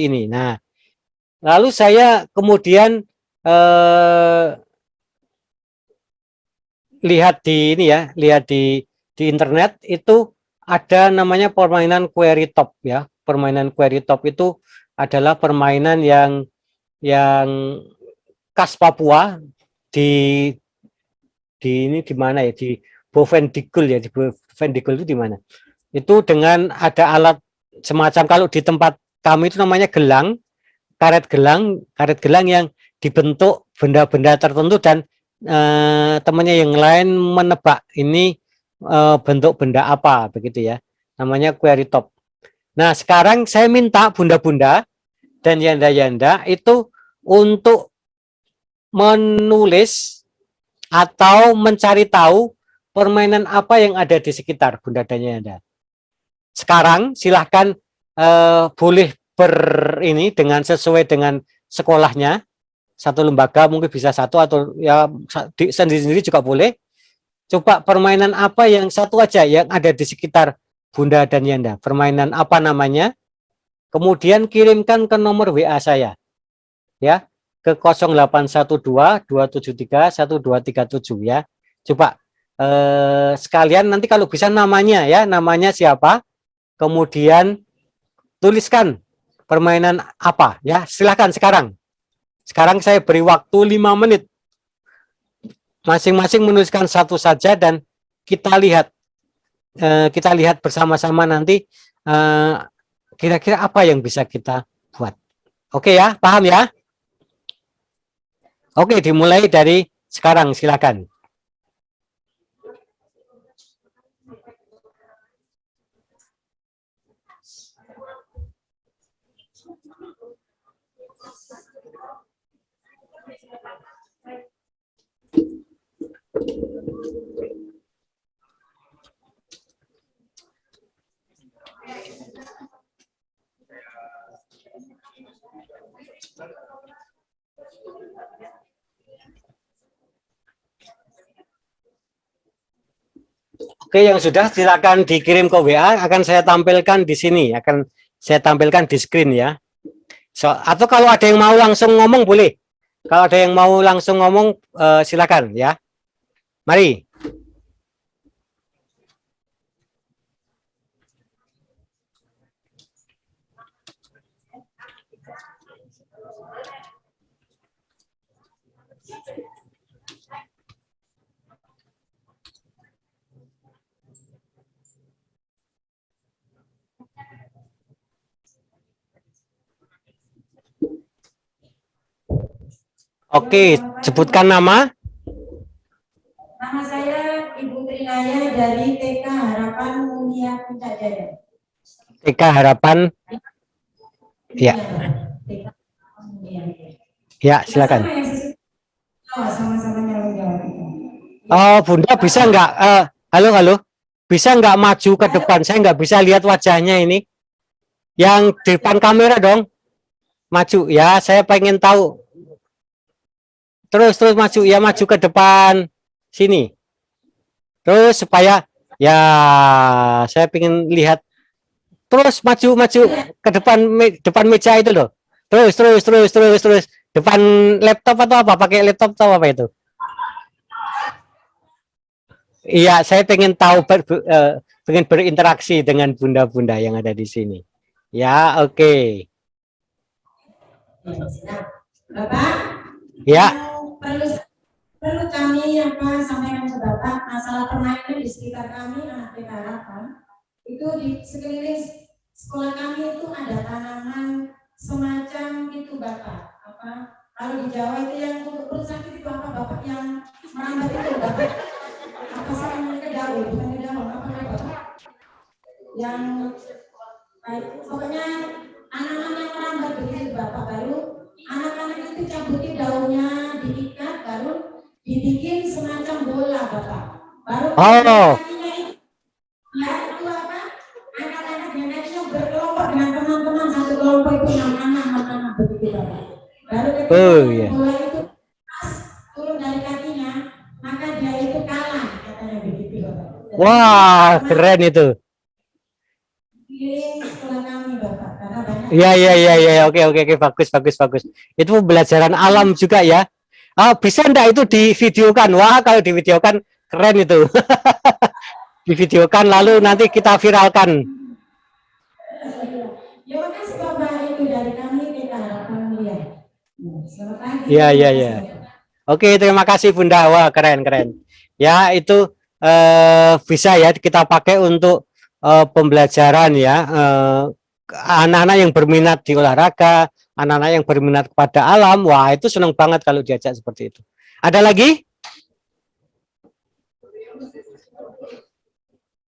ini. Nah, lalu saya kemudian lihat di ini ya, lihat di internet itu ada namanya permainan query top ya. Permainan query top itu adalah permainan yang khas Papua di ini di mana ya, di Bovendigul ya, di Bovendigul itu di mana? Itu dengan ada alat semacam, kalau di tempat kami itu namanya gelang, karet gelang yang dibentuk benda-benda tertentu dan temannya yang lain menebak ini bentuk benda apa begitu ya. Namanya query top. Nah, sekarang saya minta bunda-bunda dan yanda-yanda itu untuk menulis atau mencari tahu permainan apa yang ada di sekitar bunda dan yanda. Sekarang silahkan boleh ini dengan sesuai dengan sekolahnya, satu lembaga mungkin bisa satu atau ya sendiri-sendiri juga boleh. Coba permainan apa yang satu aja yang ada di sekitar bunda dan yanda, permainan apa namanya, kemudian kirimkan ke nomor WA saya ya, ke 0812-273-1237 ya. Coba sekalian nanti kalau bisa namanya ya, namanya siapa, kemudian tuliskan permainan apa ya, silahkan sekarang. Sekarang saya beri waktu 5 menit. Masing-masing menuliskan satu saja dan kita lihat bersama-sama nanti kira-kira apa yang bisa kita buat. Oke ya, paham ya? Oke, dimulai dari sekarang, silakan. Oke, yang sudah silakan dikirim ke WA, akan saya tampilkan di sini, akan saya tampilkan di screen ya. Atau kalau ada yang mau langsung ngomong boleh. Kalau ada yang mau langsung ngomong silakan ya. Mari. Oke, sebutkan nama. Nama saya Ibu Trinaya dari TK Harapan Mulia Puncak Jaya. TK Harapan. Ya. Ya, silakan. Oh, Bunda bisa nggak? Halo, halo. Bisa nggak maju ke depan? Saya nggak bisa lihat wajahnya ini. Yang depan kamera dong. Maju ya, saya pengen tahu. Terus maju ya, maju ke depan sini. Terus supaya ya saya pengen lihat. Terus maju ke depan meja itu loh. Terus. Depan laptop atau apa? Pakai laptop atau apa itu? Iya, saya pengen tahu pengen berinteraksi dengan bunda-bunda yang ada di sini. Ya, oke. Bapak, Ya. perlu kami sampaikan ke Bapak masalah permainan di sekitar kami anak TK Harapan. Itu di sekeliling sekolah kami itu ada tanaman semacam itu Bapak. Kalau di Jawa itu yang untuk perut sakit itu apa Bapak yang merambat itu Bapak? Apa sih namanya kedaun? Bukan kedaun, apa Bapak? Yang baik, pokoknya anak-anak yang merambat begitu Bapak, baru anak-anak itu cabutin daunnya, diikat, baru dibikin semacam bola Bapak. Baru kakinya itu, ya itu apa? Anak-anak yang nantinya berkelompok dengan teman-teman, satu kelompok itu 6 anak begitu Bapak. Baru ketika bola itu turun dari kakinya, maka dia itu kalah, katanya begitu Bapak. Wah, keren itu. Iya, oke, bagus. Itu pembelajaran alam juga ya. Bisa enggak itu divideokan? Wah, kalau divideokan keren itu. Divideokan lalu nanti kita viralkan. Ya, makasih Bapak, itu dari kami kita Harapan Mulia. Selamat pagi. Iya. Oke, terima kasih Bunda. Wah, keren. Ya, itu bisa ya kita pakai untuk pembelajaran ya. Anak-anak yang berminat di olahraga, anak-anak yang berminat kepada alam, wah itu senang banget kalau diajak seperti itu. Ada lagi?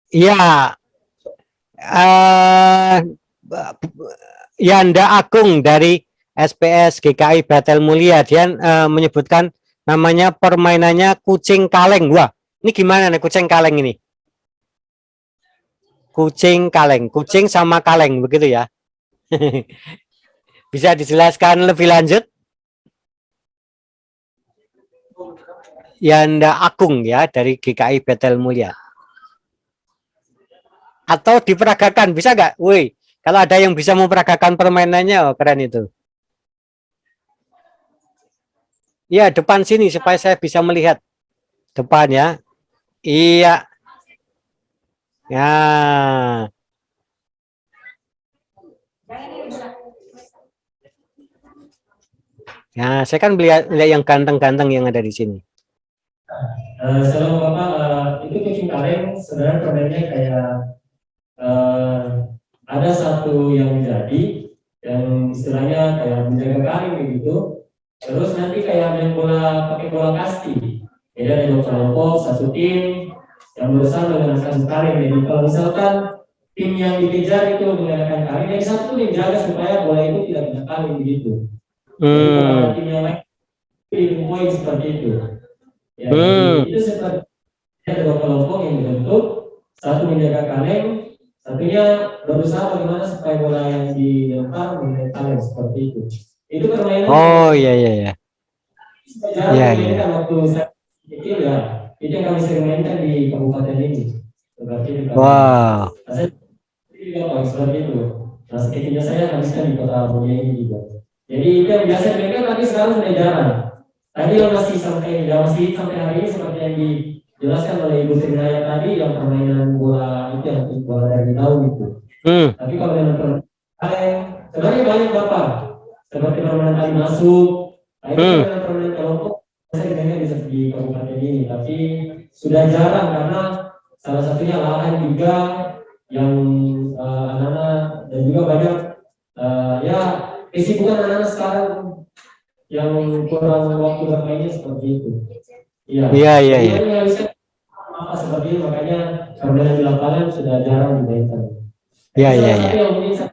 Ya, Yanda Agung dari SPS GKI Batel Mulia, dia menyebutkan namanya permainannya kucing kaleng. Wah, ini gimana nih kucing kaleng ini? Kucing kaleng, kucing sama kaleng begitu ya. Bisa dijelaskan lebih lanjut? Yanda Agung ya dari GKI Batel Mulia. Atau diperagakan, bisa nggak? Woi, kalau ada yang bisa memperagakan permainannya, oh, keren itu. Ya, depan sini supaya saya bisa melihat depan ya. Iya. Ya. Ya, saya kan melihat yang ganteng-ganteng yang ada di sini. Shalom Bapak, itu kucing kaleng sebenarnya permainnya kayak ada satu yang menjadi yang istilahnya kayak menjaga kaleng begitu. Terus nanti kayak main bola pakai bola kasti. Jadi ada dua kelompok, satu tim yang berusaha menggunakan kaleng. Jadi kalau misalkan tim yang dikejar itu menggunakan kaleng, yang satu yang jaga supaya bola itu tidak kena kaleng begitu. Jadi kalau tim yang lain itu poin seperti itu. Ya, jadi itu seperti ada dua kelompok yang dibentuk, satu menjaga kaleng, satunya berusaha bagaimana supaya bola yang dilempar mengenai kaleng seperti itu. Itu permainan. Oh iya. Iya. Waktu saya kecil ya, itu yang kami sering mainkan di kabupaten ini. Seperti itu. Wow. Saya seperti itu. Nah, sekecilnya saya habiskan di kota Mulia ini juga. Jadi itu yang biasa dimainkan, tapi sekarang sudah jarang. Tadi yang masih sampai hari ini seperti yang dijelaskan oleh Ibu Trinaya tadi, yang permainan bola itu yang bola dari daun itu. Tapi kalau yang permainan sebenarnya banyak Bapak, seperti permainan tali masuk, itu permainan kelompok saya dengar di kabupaten ini, tapi sudah jarang karena salah satunya lahan juga yang anak-anak dan juga banyak ya kesibukan anak-anak sekarang yang kurang waktu bermainnya seperti itu. Iya. Iya, iya, Jadi iya. banyak yang bisa apa seperti itu, makanya permainan di lapangan sudah jarang dimainkan. Iya, Itu iya, salah iya. satu yang mungkin saya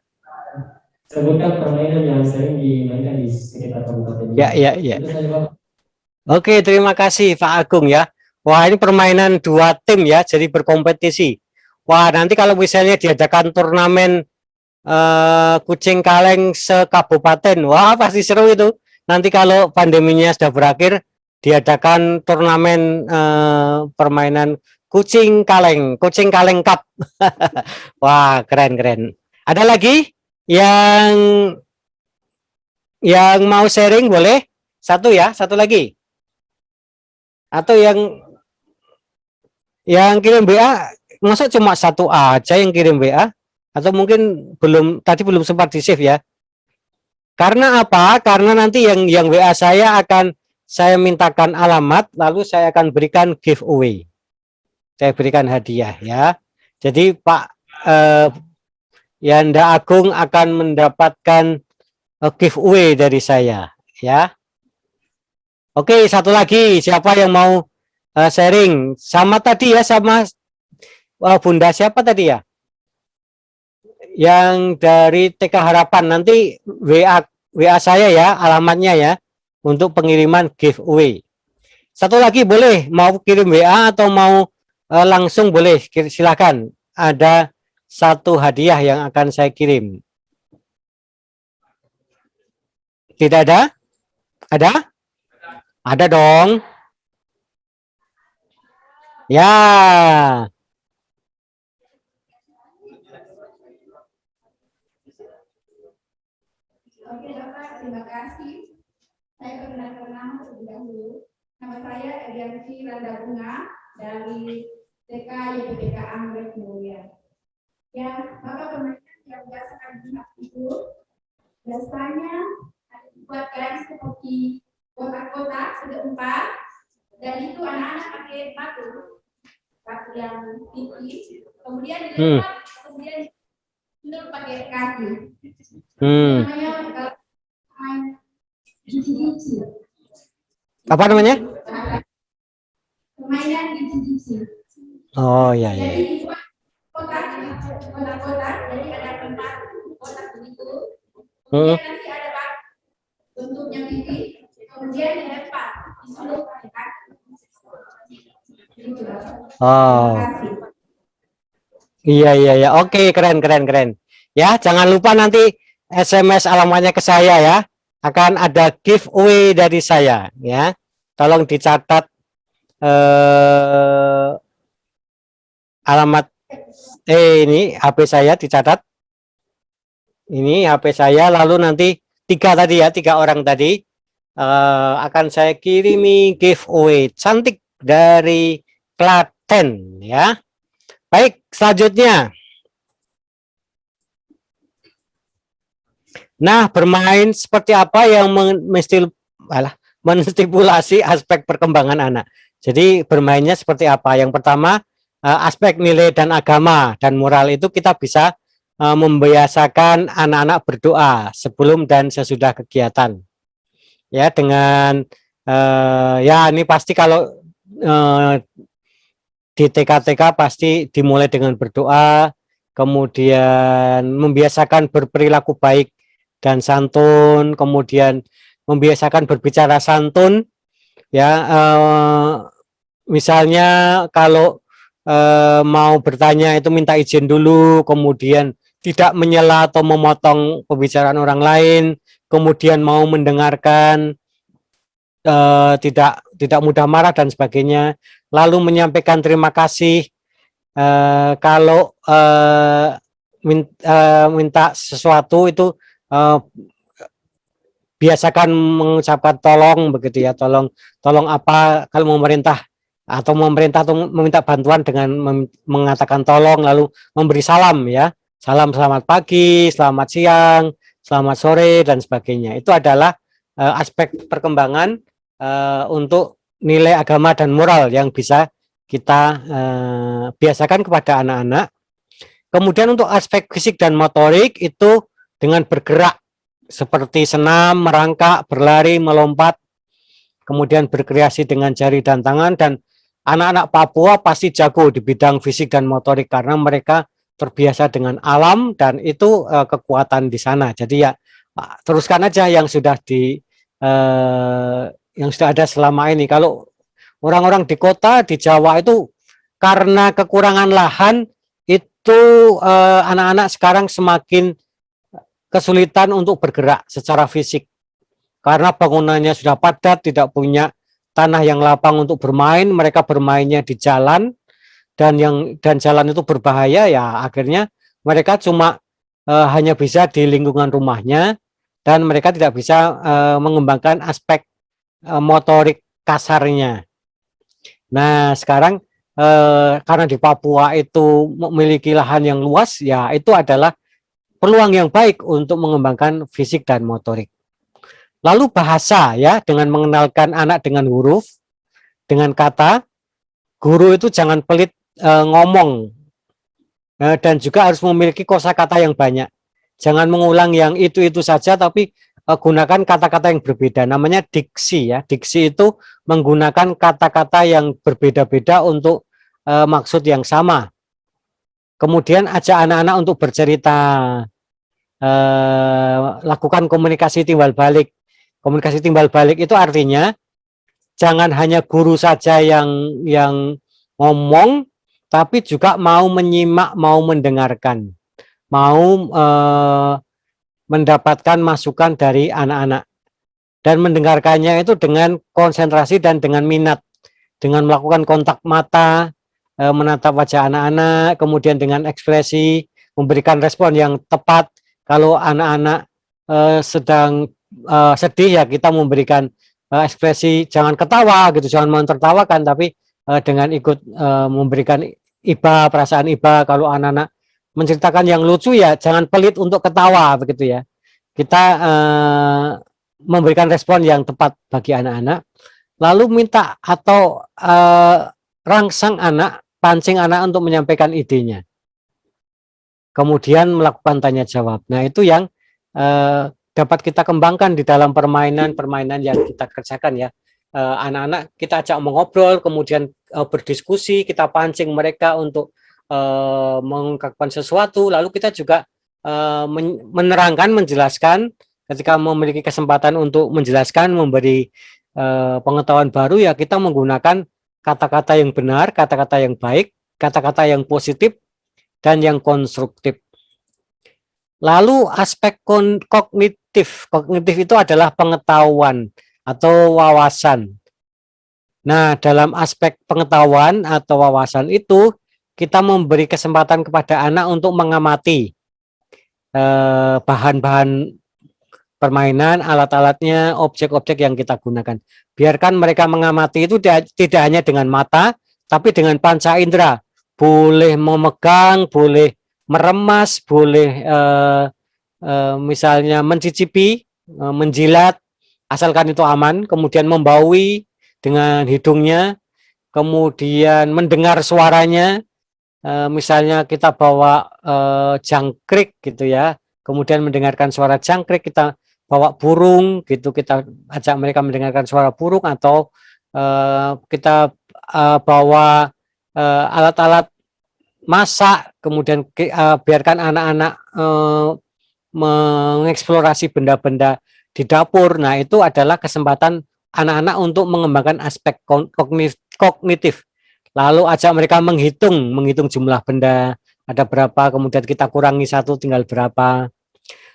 sebutkan permainan yang sering dimainkan di sekitar kabupaten ini. Ya, ya, ya. Itu saja Pak. Oke, terima kasih Pak Agung ya. Wah, ini permainan dua tim ya, jadi berkompetisi. Wah, nanti kalau misalnya diadakan turnamen kucing kaleng sekabupaten, wah pasti seru itu. Nanti kalau pandeminya sudah berakhir, diadakan turnamen permainan kucing kaleng cup. Wah, keren keren. Ada lagi yang mau sharing boleh? Satu ya, satu lagi. Atau yang kirim WA, masa cuma satu aja yang kirim WA? Atau mungkin belum sempat di save ya? Karena apa? Karena nanti yang WA saya akan saya mintakan alamat, lalu saya akan berikan giveaway. Saya berikan hadiah ya. Jadi Pak Yanda Agung akan mendapatkan giveaway dari saya ya. Oke, satu lagi, siapa yang mau sharing sama tadi ya, sama Bunda siapa tadi ya, yang dari TK Harapan? Nanti WA saya ya, alamatnya ya, untuk pengiriman giveaway. Satu lagi boleh, mau kirim WA atau mau langsung boleh, silakan. Ada satu hadiah yang akan saya kirim. Tidak ada? Ada? Ada dong. Ya. Oke Bapak, terima kasih. Saya perkenalkan nama terlebih dahulu. Nama saya Ediansi Randa Bunga dari TK YPTK Anggrek Mulia. Ya, Bapak, permainan yang biasa kami lihat itu biasanya dibuat garis seperti kotak-kotak seempat, dan itu anak-anak pakai batu yang tinggi, kemudian dilempar, kemudian mundur pakai kaki. Namanya gigi-gigi. Apa namanya? Permainan gigi-gigi. Oh ya ya. Jadi dibuat kotak-kotak, jadi ada 4 kotak begitu. Kemudian nanti ada batu bentuknya pipi, kemudian dilempar, disuruh pakai kaki. Oh. Iya iya ya. Oke, keren keren keren. Ya, jangan lupa nanti SMS alamatnya ke saya ya. Akan ada giveaway dari saya ya. Tolong dicatat alamat ini HP saya dicatat. Ini HP saya, lalu nanti tiga orang tadi akan saya kirimi giveaway cantik dari Klaten ya. Baik, selanjutnya. Nah, bermain seperti apa yang menstipulasi aspek perkembangan anak. Jadi bermainnya seperti apa? Yang pertama, aspek nilai dan agama dan moral itu kita bisa membiasakan anak-anak berdoa sebelum dan sesudah kegiatan. Ya, dengan ya ini pasti kalau di TK-TK pasti dimulai dengan berdoa, kemudian membiasakan berperilaku baik dan santun, kemudian membiasakan berbicara santun ya, misalnya kalau mau bertanya itu minta izin dulu, kemudian tidak menyela atau memotong pembicaraan orang lain, kemudian mau mendengarkan, tidak mudah marah dan sebagainya, lalu menyampaikan terima kasih kalau minta sesuatu itu biasakan mengucapkan tolong begitu ya, tolong apa kalau memerintah atau meminta bantuan dengan mengatakan tolong, lalu memberi salam ya, salam selamat pagi, selamat siang, selamat sore dan sebagainya. Itu adalah aspek perkembangan untuk nilai agama dan moral yang bisa kita biasakan kepada anak-anak. Kemudian untuk aspek fisik dan motorik itu dengan bergerak seperti senam, merangkak, berlari, melompat, kemudian berkreasi dengan jari dan tangan. Dan anak-anak Papua pasti jago di bidang fisik dan motorik karena mereka terbiasa dengan alam dan itu kekuatan di sana. Jadi ya teruskan aja yang sudah yang sudah ada selama ini. Kalau orang-orang di kota di Jawa itu karena kekurangan lahan itu anak-anak sekarang semakin kesulitan untuk bergerak secara fisik karena bangunannya sudah padat, tidak punya tanah yang lapang untuk bermain, mereka bermainnya di jalan dan jalan itu berbahaya, ya akhirnya mereka cuma hanya bisa di lingkungan rumahnya dan mereka tidak bisa mengembangkan aspek motorik kasarnya. Nah, sekarang karena di Papua itu memiliki lahan yang luas, ya itu adalah peluang yang baik untuk mengembangkan fisik dan motorik. Lalu bahasa, ya, dengan mengenalkan anak dengan huruf, dengan kata. Guru itu jangan pelit ngomong dan juga harus memiliki kosakata yang banyak. Jangan mengulang yang itu saja, tapi gunakan kata-kata yang berbeda. Namanya diksi, ya. Diksi itu menggunakan kata-kata yang berbeda-beda untuk maksud yang sama. Kemudian ajak anak-anak untuk bercerita, lakukan komunikasi timbal balik. Komunikasi timbal balik itu artinya jangan hanya guru saja yang ngomong, tapi juga mau menyimak, mau mendengarkan, mau mendapatkan masukan dari anak-anak. Dan mendengarkannya itu dengan konsentrasi dan dengan minat, dengan melakukan kontak mata, menatap wajah anak-anak, kemudian dengan ekspresi, memberikan respon yang tepat. Kalau anak-anak sedang sedih, ya kita memberikan ekspresi, jangan ketawa gitu, jangan mentertawakan, tapi dengan ikut memberikan iba, perasaan iba. Kalau anak-anak menceritakan yang lucu, ya jangan pelit untuk ketawa begitu, ya. Kita memberikan respon yang tepat bagi anak-anak, lalu minta atau rangsang anak, pancing anak untuk menyampaikan idenya, kemudian melakukan tanya jawab. Nah, itu yang dapat kita kembangkan di dalam permainan-permainan yang kita kerjakan, ya. Anak-anak kita ajak mengobrol, kemudian berdiskusi, kita pancing mereka untuk mengungkapkan sesuatu, lalu kita juga menerangkan, menjelaskan. Ketika memiliki kesempatan untuk menjelaskan, memberi pengetahuan baru, ya kita menggunakan kata-kata yang benar, kata-kata yang baik, kata-kata yang positif dan yang konstruktif. Lalu aspek kognitif. Kognitif itu adalah pengetahuan atau wawasan. Nah, dalam aspek pengetahuan atau wawasan itu, kita memberi kesempatan kepada anak untuk mengamati bahan-bahan permainan, alat-alatnya, objek-objek yang kita gunakan. Biarkan mereka mengamati itu tidak hanya dengan mata, tapi dengan panca indera. Boleh memegang, boleh meremas, boleh misalnya mencicipi, menjilat, asalkan itu aman, kemudian membaui dengan hidungnya, kemudian mendengar suaranya, misalnya kita bawa jangkrik gitu, ya, kemudian mendengarkan suara jangkrik. Kita bawa burung gitu, kita ajak mereka mendengarkan suara burung, atau kita bawa alat-alat masak, kemudian biarkan anak-anak mengeksplorasi benda-benda di dapur. Nah, itu adalah kesempatan anak-anak untuk mengembangkan aspek kognitif. Lalu ajak mereka menghitung jumlah benda, ada berapa, kemudian kita kurangi satu, tinggal berapa.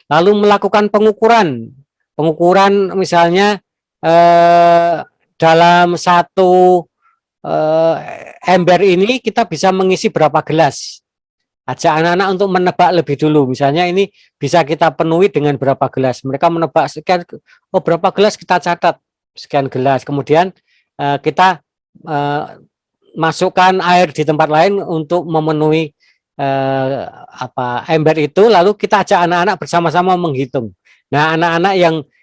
Lalu melakukan pengukuran misalnya dalam satu ember ini kita bisa mengisi berapa gelas. Ajak anak-anak untuk menebak lebih dulu, misalnya ini bisa kita penuhi dengan berapa gelas. Mereka menebak sekian, oh berapa gelas, kita catat sekian gelas. Kemudian kita masukkan air di tempat lain untuk memenuhi ember itu, lalu kita ajak anak-anak bersama-sama menghitung. Nah, anak-anak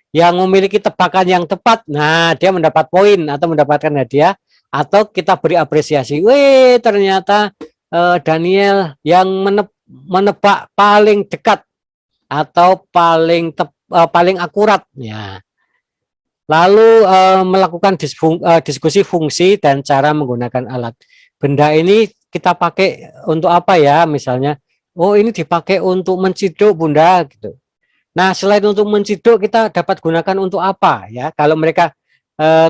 yang memiliki tebakan yang tepat, nah dia mendapat poin atau mendapatkan hadiah, atau kita beri apresiasi. Wih, ternyata Daniel yang menebak paling dekat atau paling paling akurat ya. Lalu melakukan diskusi fungsi dan cara menggunakan alat. Benda ini kita pakai untuk apa ya? Misalnya, oh ini dipakai untuk menciduk Bunda gitu. Nah, selain untuk menciduk kita dapat gunakan untuk apa ya? Kalau mereka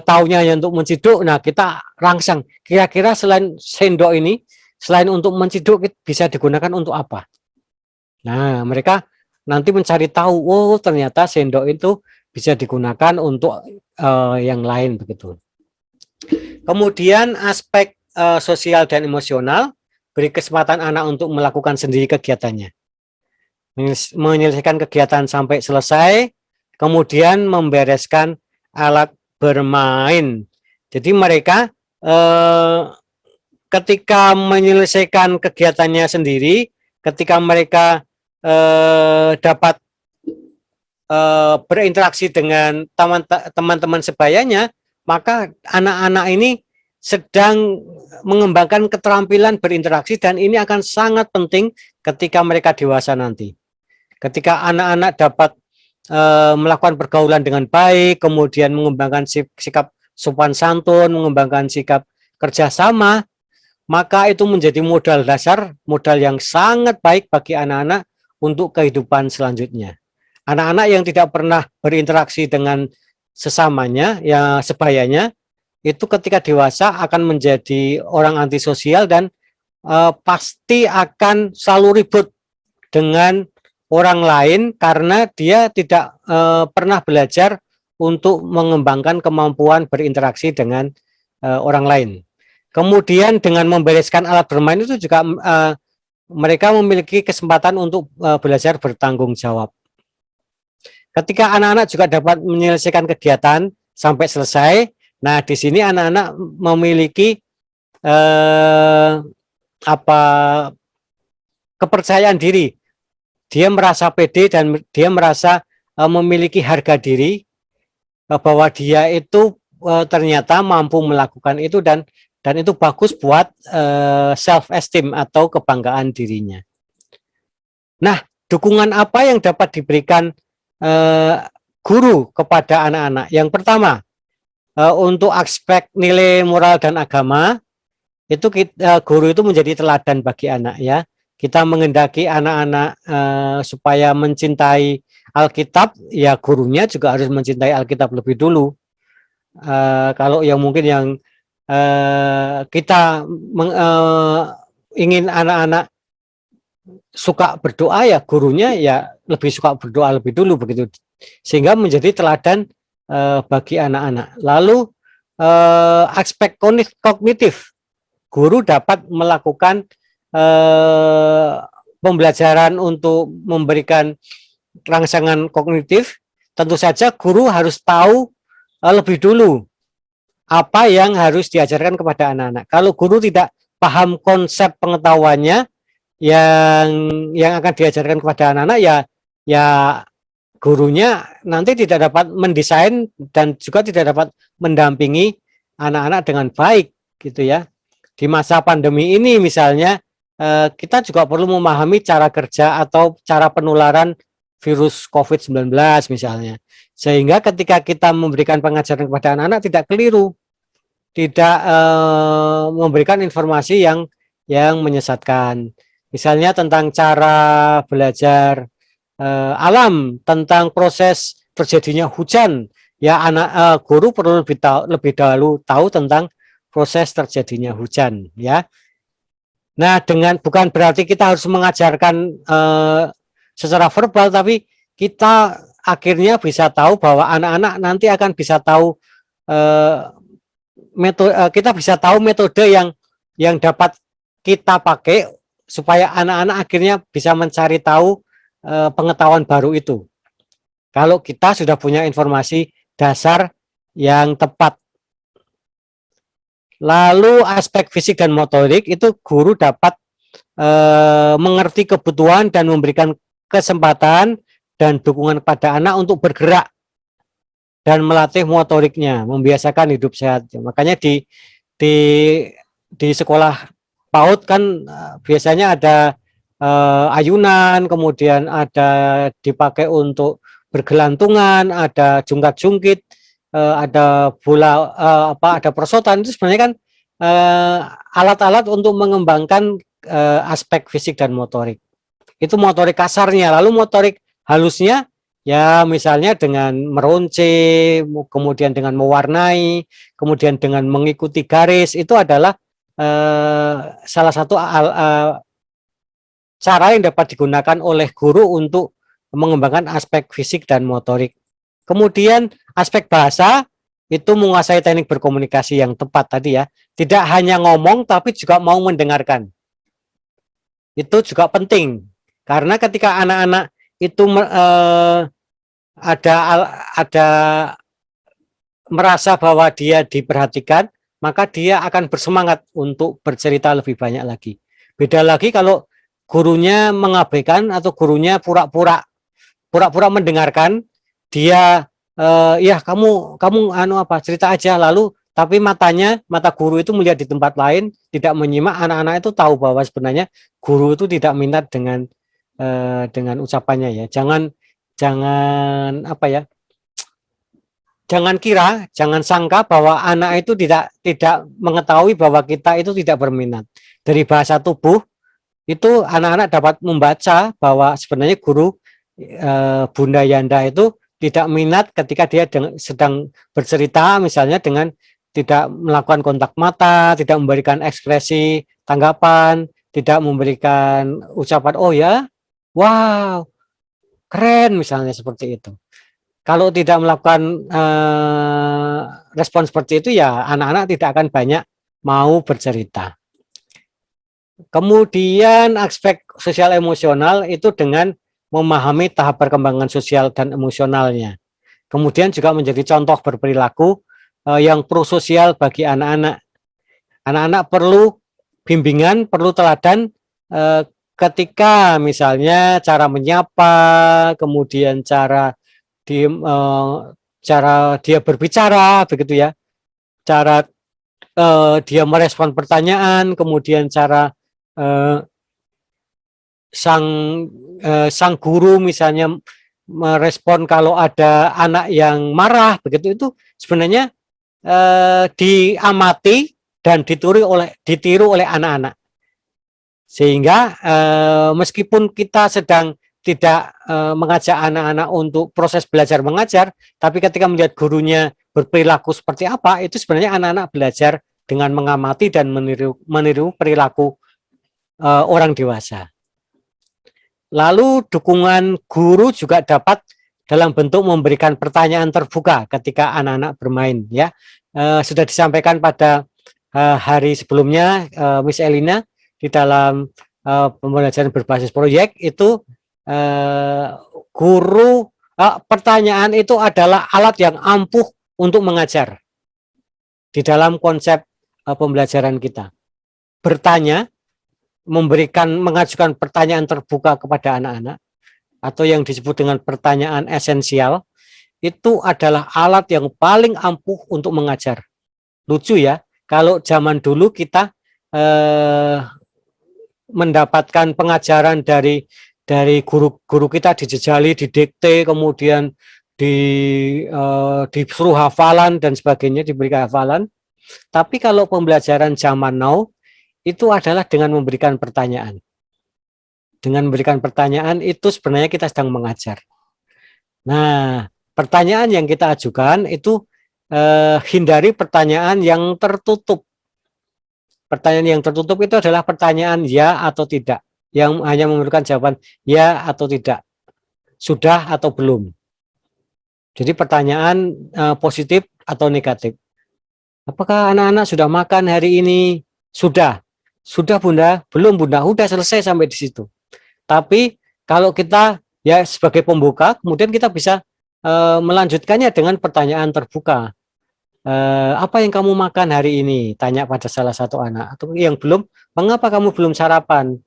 taunya hanya untuk menciduk, nah kita rangsang. Kira-kira selain sendok ini, selain untuk menciduk bisa digunakan untuk apa? Nah, mereka nanti mencari tahu, oh ternyata sendok itu bisa digunakan untuk yang lain begitu. Kemudian aspek sosial dan emosional, beri kesempatan anak untuk melakukan sendiri kegiatannya, menyelesaikan kegiatan sampai selesai, kemudian membereskan alat bermain. Jadi mereka ketika menyelesaikan kegiatannya sendiri, ketika mereka dapat berinteraksi dengan teman-teman sebayanya, maka anak-anak ini sedang mengembangkan keterampilan berinteraksi dan ini akan sangat penting ketika mereka dewasa nanti. Ketika anak-anak dapat melakukan pergaulan dengan baik, kemudian mengembangkan sikap sopan santun, mengembangkan sikap kerjasama, maka itu menjadi modal dasar, modal yang sangat baik bagi anak-anak untuk kehidupan selanjutnya. Anak-anak yang tidak pernah berinteraksi dengan sesamanya, ya sebayanya, itu ketika dewasa akan menjadi orang antisosial dan pasti akan selalu ribut dengan orang lain karena dia tidak pernah belajar untuk mengembangkan kemampuan berinteraksi dengan orang lain. Kemudian dengan membereskan alat bermain itu juga mereka memiliki kesempatan untuk belajar bertanggung jawab. Ketika anak-anak juga dapat menyelesaikan kegiatan sampai selesai, nah di sini anak-anak memiliki kepercayaan diri. Dia merasa pede dan dia merasa memiliki harga diri bahwa dia itu ternyata mampu melakukan itu dan itu bagus buat self esteem atau kebanggaan dirinya. Nah, dukungan apa yang dapat diberikan guru kepada anak-anak? Yang pertama, untuk aspek nilai moral dan agama, itu guru itu menjadi teladan bagi anak ya. Kita menghendaki anak-anak supaya mencintai Alkitab, ya gurunya juga harus mencintai Alkitab lebih dulu. Kalau yang mungkin yang kita ingin anak-anak suka berdoa, ya gurunya ya lebih suka berdoa lebih dulu begitu, sehingga menjadi teladan bagi anak-anak. Lalu aspek kognitif, guru dapat melakukan pembelajaran untuk memberikan rangsangan kognitif. Tentu saja guru harus tahu lebih dulu apa yang harus diajarkan kepada anak-anak. Kalau guru tidak paham konsep pengetahuannya yang akan diajarkan kepada anak-anak, ya gurunya nanti tidak dapat mendesain dan juga tidak dapat mendampingi anak-anak dengan baik gitu ya. Di masa pandemi ini misalnya kita juga perlu memahami cara kerja atau cara penularan virus COVID-19 misalnya. Sehingga ketika kita memberikan pengajaran kepada anak-anak tidak keliru, tidak memberikan informasi yang menyesatkan. Misalnya tentang cara belajar alam, tentang proses terjadinya hujan, ya guru perlu lebih dahulu tahu tentang proses terjadinya hujan ya. Nah, bukan berarti kita harus mengajarkan secara verbal, tapi kita akhirnya bisa tahu bahwa anak-anak nanti akan bisa tahu kita bisa tahu metode yang dapat kita pakai supaya anak-anak akhirnya bisa mencari tahu pengetahuan baru itu. Kalau kita sudah punya informasi dasar yang tepat. Lalu aspek fisik dan motorik itu guru dapat mengerti kebutuhan dan memberikan kesempatan dan dukungan pada anak untuk bergerak dan melatih motoriknya, membiasakan hidup sehat. Makanya di sekolah PAUD kan biasanya ada ayunan, kemudian ada dipakai untuk bergelantungan, ada jungkat-jungkit, ada bola ada perosotan, itu sebenarnya kan alat-alat untuk mengembangkan aspek fisik dan motorik. Itu motorik kasarnya. Lalu motorik halusnya ya misalnya dengan meronce, kemudian dengan mewarnai, kemudian dengan mengikuti garis, itu adalah salah satu cara yang dapat digunakan oleh guru untuk mengembangkan aspek fisik dan motorik. Kemudian aspek bahasa itu menguasai teknik berkomunikasi yang tepat tadi ya. Tidak hanya ngomong tapi juga mau mendengarkan. Itu juga penting. Karena ketika anak-anak itu ada merasa bahwa dia diperhatikan, maka dia akan bersemangat untuk bercerita lebih banyak lagi. Beda lagi kalau gurunya mengabaikan atau gurunya pura-pura mendengarkan, dia ya kamu cerita aja, lalu tapi mata guru itu melihat di tempat lain, tidak menyimak. Anak-anak itu tahu bahwa sebenarnya guru itu tidak minat dengan ucapannya ya. Jangan jangan sangka bahwa anak itu tidak mengetahui bahwa kita itu tidak berminat. Dari bahasa tubuh itu anak-anak dapat membaca bahwa sebenarnya guru Bunda Yanda itu tidak minat ketika dia sedang bercerita, misalnya dengan tidak melakukan kontak mata, tidak memberikan ekspresi tanggapan, tidak memberikan ucapan oh ya, wow, keren, misalnya seperti itu. Kalau tidak melakukan respon seperti itu ya anak-anak tidak akan banyak mau bercerita. Kemudian aspek sosial emosional itu dengan memahami tahap perkembangan sosial dan emosionalnya. Kemudian juga menjadi contoh berperilaku yang prososial bagi anak-anak. Anak-anak perlu bimbingan, perlu teladan ketika misalnya cara menyapa, kemudian cara dia berbicara, begitu ya, cara dia merespon pertanyaan, kemudian cara sang guru misalnya merespon kalau ada anak yang marah, begitu, itu sebenarnya diamati dan ditiru oleh anak-anak. Sehingga meskipun kita sedang tidak mengajak anak-anak untuk proses belajar mengajar, tapi ketika melihat gurunya berperilaku seperti apa, itu sebenarnya anak-anak belajar dengan mengamati dan meniru perilaku orang dewasa. Lalu dukungan guru juga dapat dalam bentuk memberikan pertanyaan terbuka ketika anak-anak bermain ya. Sudah disampaikan pada hari sebelumnya Miss Elina di dalam pembelajaran berbasis proyek itu pertanyaan itu adalah alat yang ampuh untuk mengajar di dalam konsep pembelajaran kita. Bertanya, mengajukan pertanyaan terbuka kepada anak-anak atau yang disebut dengan pertanyaan esensial, itu adalah alat yang paling ampuh untuk mengajar. Lucu ya, kalau zaman dulu kita mendapatkan pengajaran dari guru kita dijejali, didikte, kemudian disuruh hafalan dan sebagainya, diberikan hafalan. Tapi kalau pembelajaran zaman now itu adalah dengan memberikan pertanyaan. Dengan memberikan pertanyaan itu sebenarnya kita sedang mengajar. Nah, pertanyaan yang kita ajukan itu hindari pertanyaan yang tertutup. Pertanyaan yang tertutup itu adalah pertanyaan ya atau tidak, yang hanya memberikan jawaban ya atau tidak, sudah atau belum. Jadi pertanyaan positif atau negatif. Apakah anak-anak sudah makan hari ini? Sudah. Sudah Bunda? Belum Bunda? Udah selesai sampai di situ. Tapi kalau kita ya sebagai pembuka, kemudian kita bisa melanjutkannya dengan pertanyaan terbuka. Apa yang kamu makan hari ini? Tanya pada salah satu anak. Atau yang belum, mengapa kamu belum sarapan?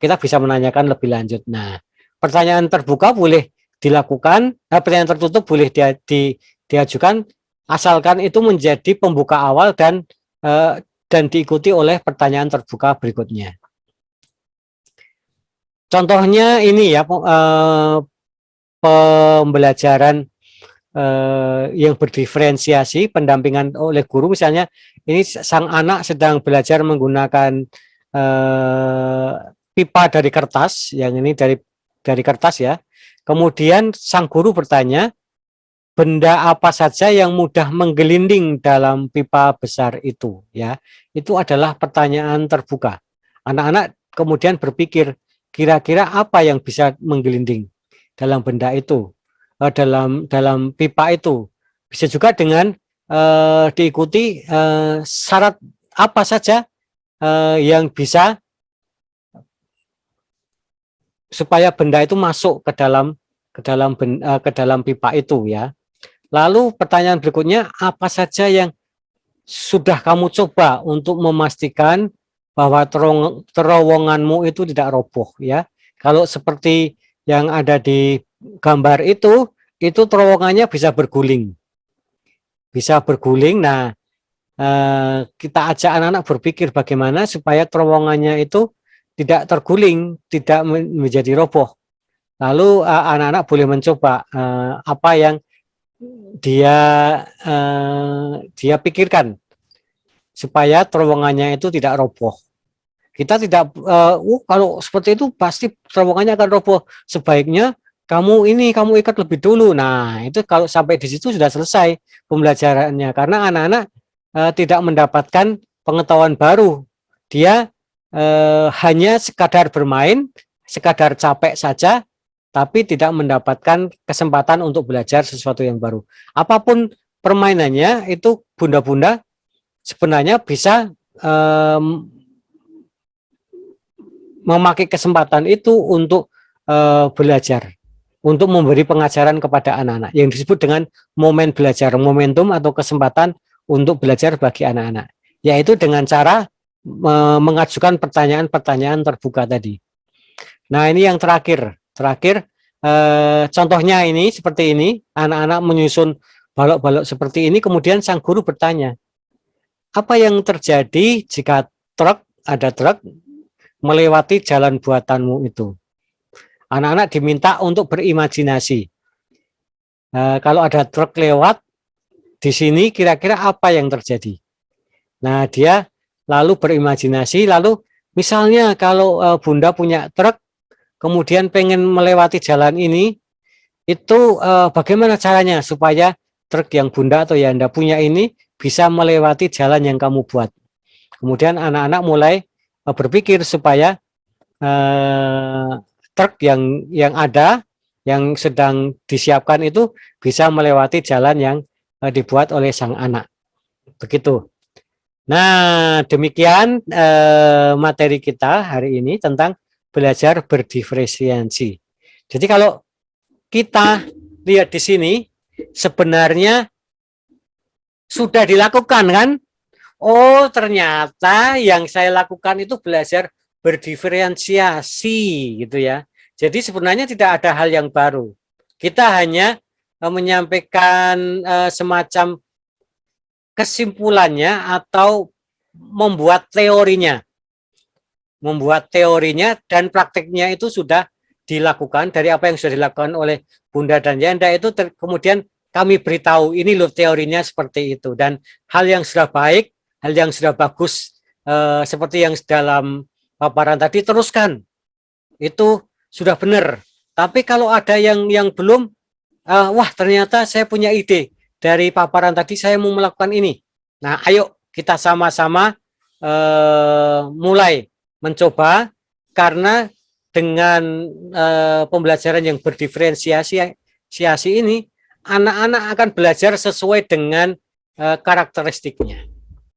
Kita bisa menanyakan lebih lanjut. Nah, pertanyaan terbuka boleh dilakukan, pertanyaan tertutup boleh diajukan, asalkan itu menjadi pembuka awal dan diikuti oleh pertanyaan terbuka berikutnya. Contohnya ini ya, pembelajaran yang berdiferensiasi, pendampingan oleh guru. Misalnya ini sang anak sedang belajar menggunakan pipa dari kertas, yang ini dari kertas ya. Kemudian sang guru bertanya, benda apa saja yang mudah menggelinding dalam pipa besar itu ya. Itu adalah pertanyaan terbuka. Anak-anak kemudian berpikir, kira-kira apa yang bisa menggelinding dalam benda itu, dalam pipa itu. Bisa juga dengan diikuti syarat apa saja yang bisa supaya benda itu masuk ke dalam pipa itu ya. Lalu pertanyaan berikutnya, apa saja yang sudah kamu coba untuk memastikan bahwa terowonganmu itu tidak roboh ya. Kalau seperti yang ada di gambar itu terowongannya bisa berguling. Bisa berguling. Nah, kita ajak anak-anak berpikir bagaimana supaya terowongannya itu tidak terguling, tidak menjadi roboh. Lalu anak-anak boleh mencoba apa yang dia pikirkan supaya terowongannya itu tidak roboh. Kita tidak kalau seperti itu pasti terowongannya akan roboh. Sebaiknya kamu ikat lebih dulu. Nah, itu kalau sampai di situ sudah selesai pembelajarannya, karena anak-anak tidak mendapatkan pengetahuan baru. Dia hanya sekadar bermain, sekadar capek saja, tapi tidak mendapatkan kesempatan untuk belajar sesuatu yang baru. Apapun permainannya itu bunda-bunda sebenarnya bisa memakai kesempatan itu untuk belajar, untuk memberi pengajaran kepada anak-anak yang disebut dengan momen belajar, momentum atau kesempatan untuk belajar bagi anak-anak, yaitu dengan cara mengajukan pertanyaan-pertanyaan terbuka tadi. Nah, ini yang terakhir contohnya ini seperti ini, anak-anak menyusun balok-balok seperti ini, kemudian sang guru bertanya, apa yang terjadi jika ada truk melewati jalan buatanmu itu? Anak-anak diminta untuk berimajinasi. Kalau ada truk lewat di sini, kira-kira apa yang terjadi? Nah, dia lalu berimajinasi, lalu misalnya kalau bunda punya truk, kemudian pengen melewati jalan ini, itu bagaimana caranya supaya truk yang bunda atau yang anda punya ini bisa melewati jalan yang kamu buat. Kemudian anak-anak mulai berpikir supaya truk yang ada, yang sedang disiapkan itu bisa melewati jalan yang dibuat oleh sang anak. Begitu. Nah, demikian materi kita hari ini tentang belajar berdiferensiasi. Jadi kalau kita lihat di sini, sebenarnya sudah dilakukan kan? Oh, ternyata yang saya lakukan itu belajar berdiferensiasi gitu ya. Jadi sebenarnya tidak ada hal yang baru. Kita hanya menyampaikan semacam kesimpulannya atau membuat teorinya. Dan praktiknya itu sudah dilakukan dari apa yang sudah dilakukan oleh Bunda dan Yanda itu kemudian kami beritahu ini loh teorinya seperti itu, dan hal yang sudah baik, hal yang sudah bagus seperti yang dalam paparan tadi teruskan, itu sudah benar. Tapi kalau ada yang belum, wah ternyata saya punya ide dari paparan tadi, saya mau melakukan ini. Nah, ayo kita sama-sama mulai mencoba, karena dengan pembelajaran yang berdiferensiasi ini, anak-anak akan belajar sesuai dengan karakteristiknya.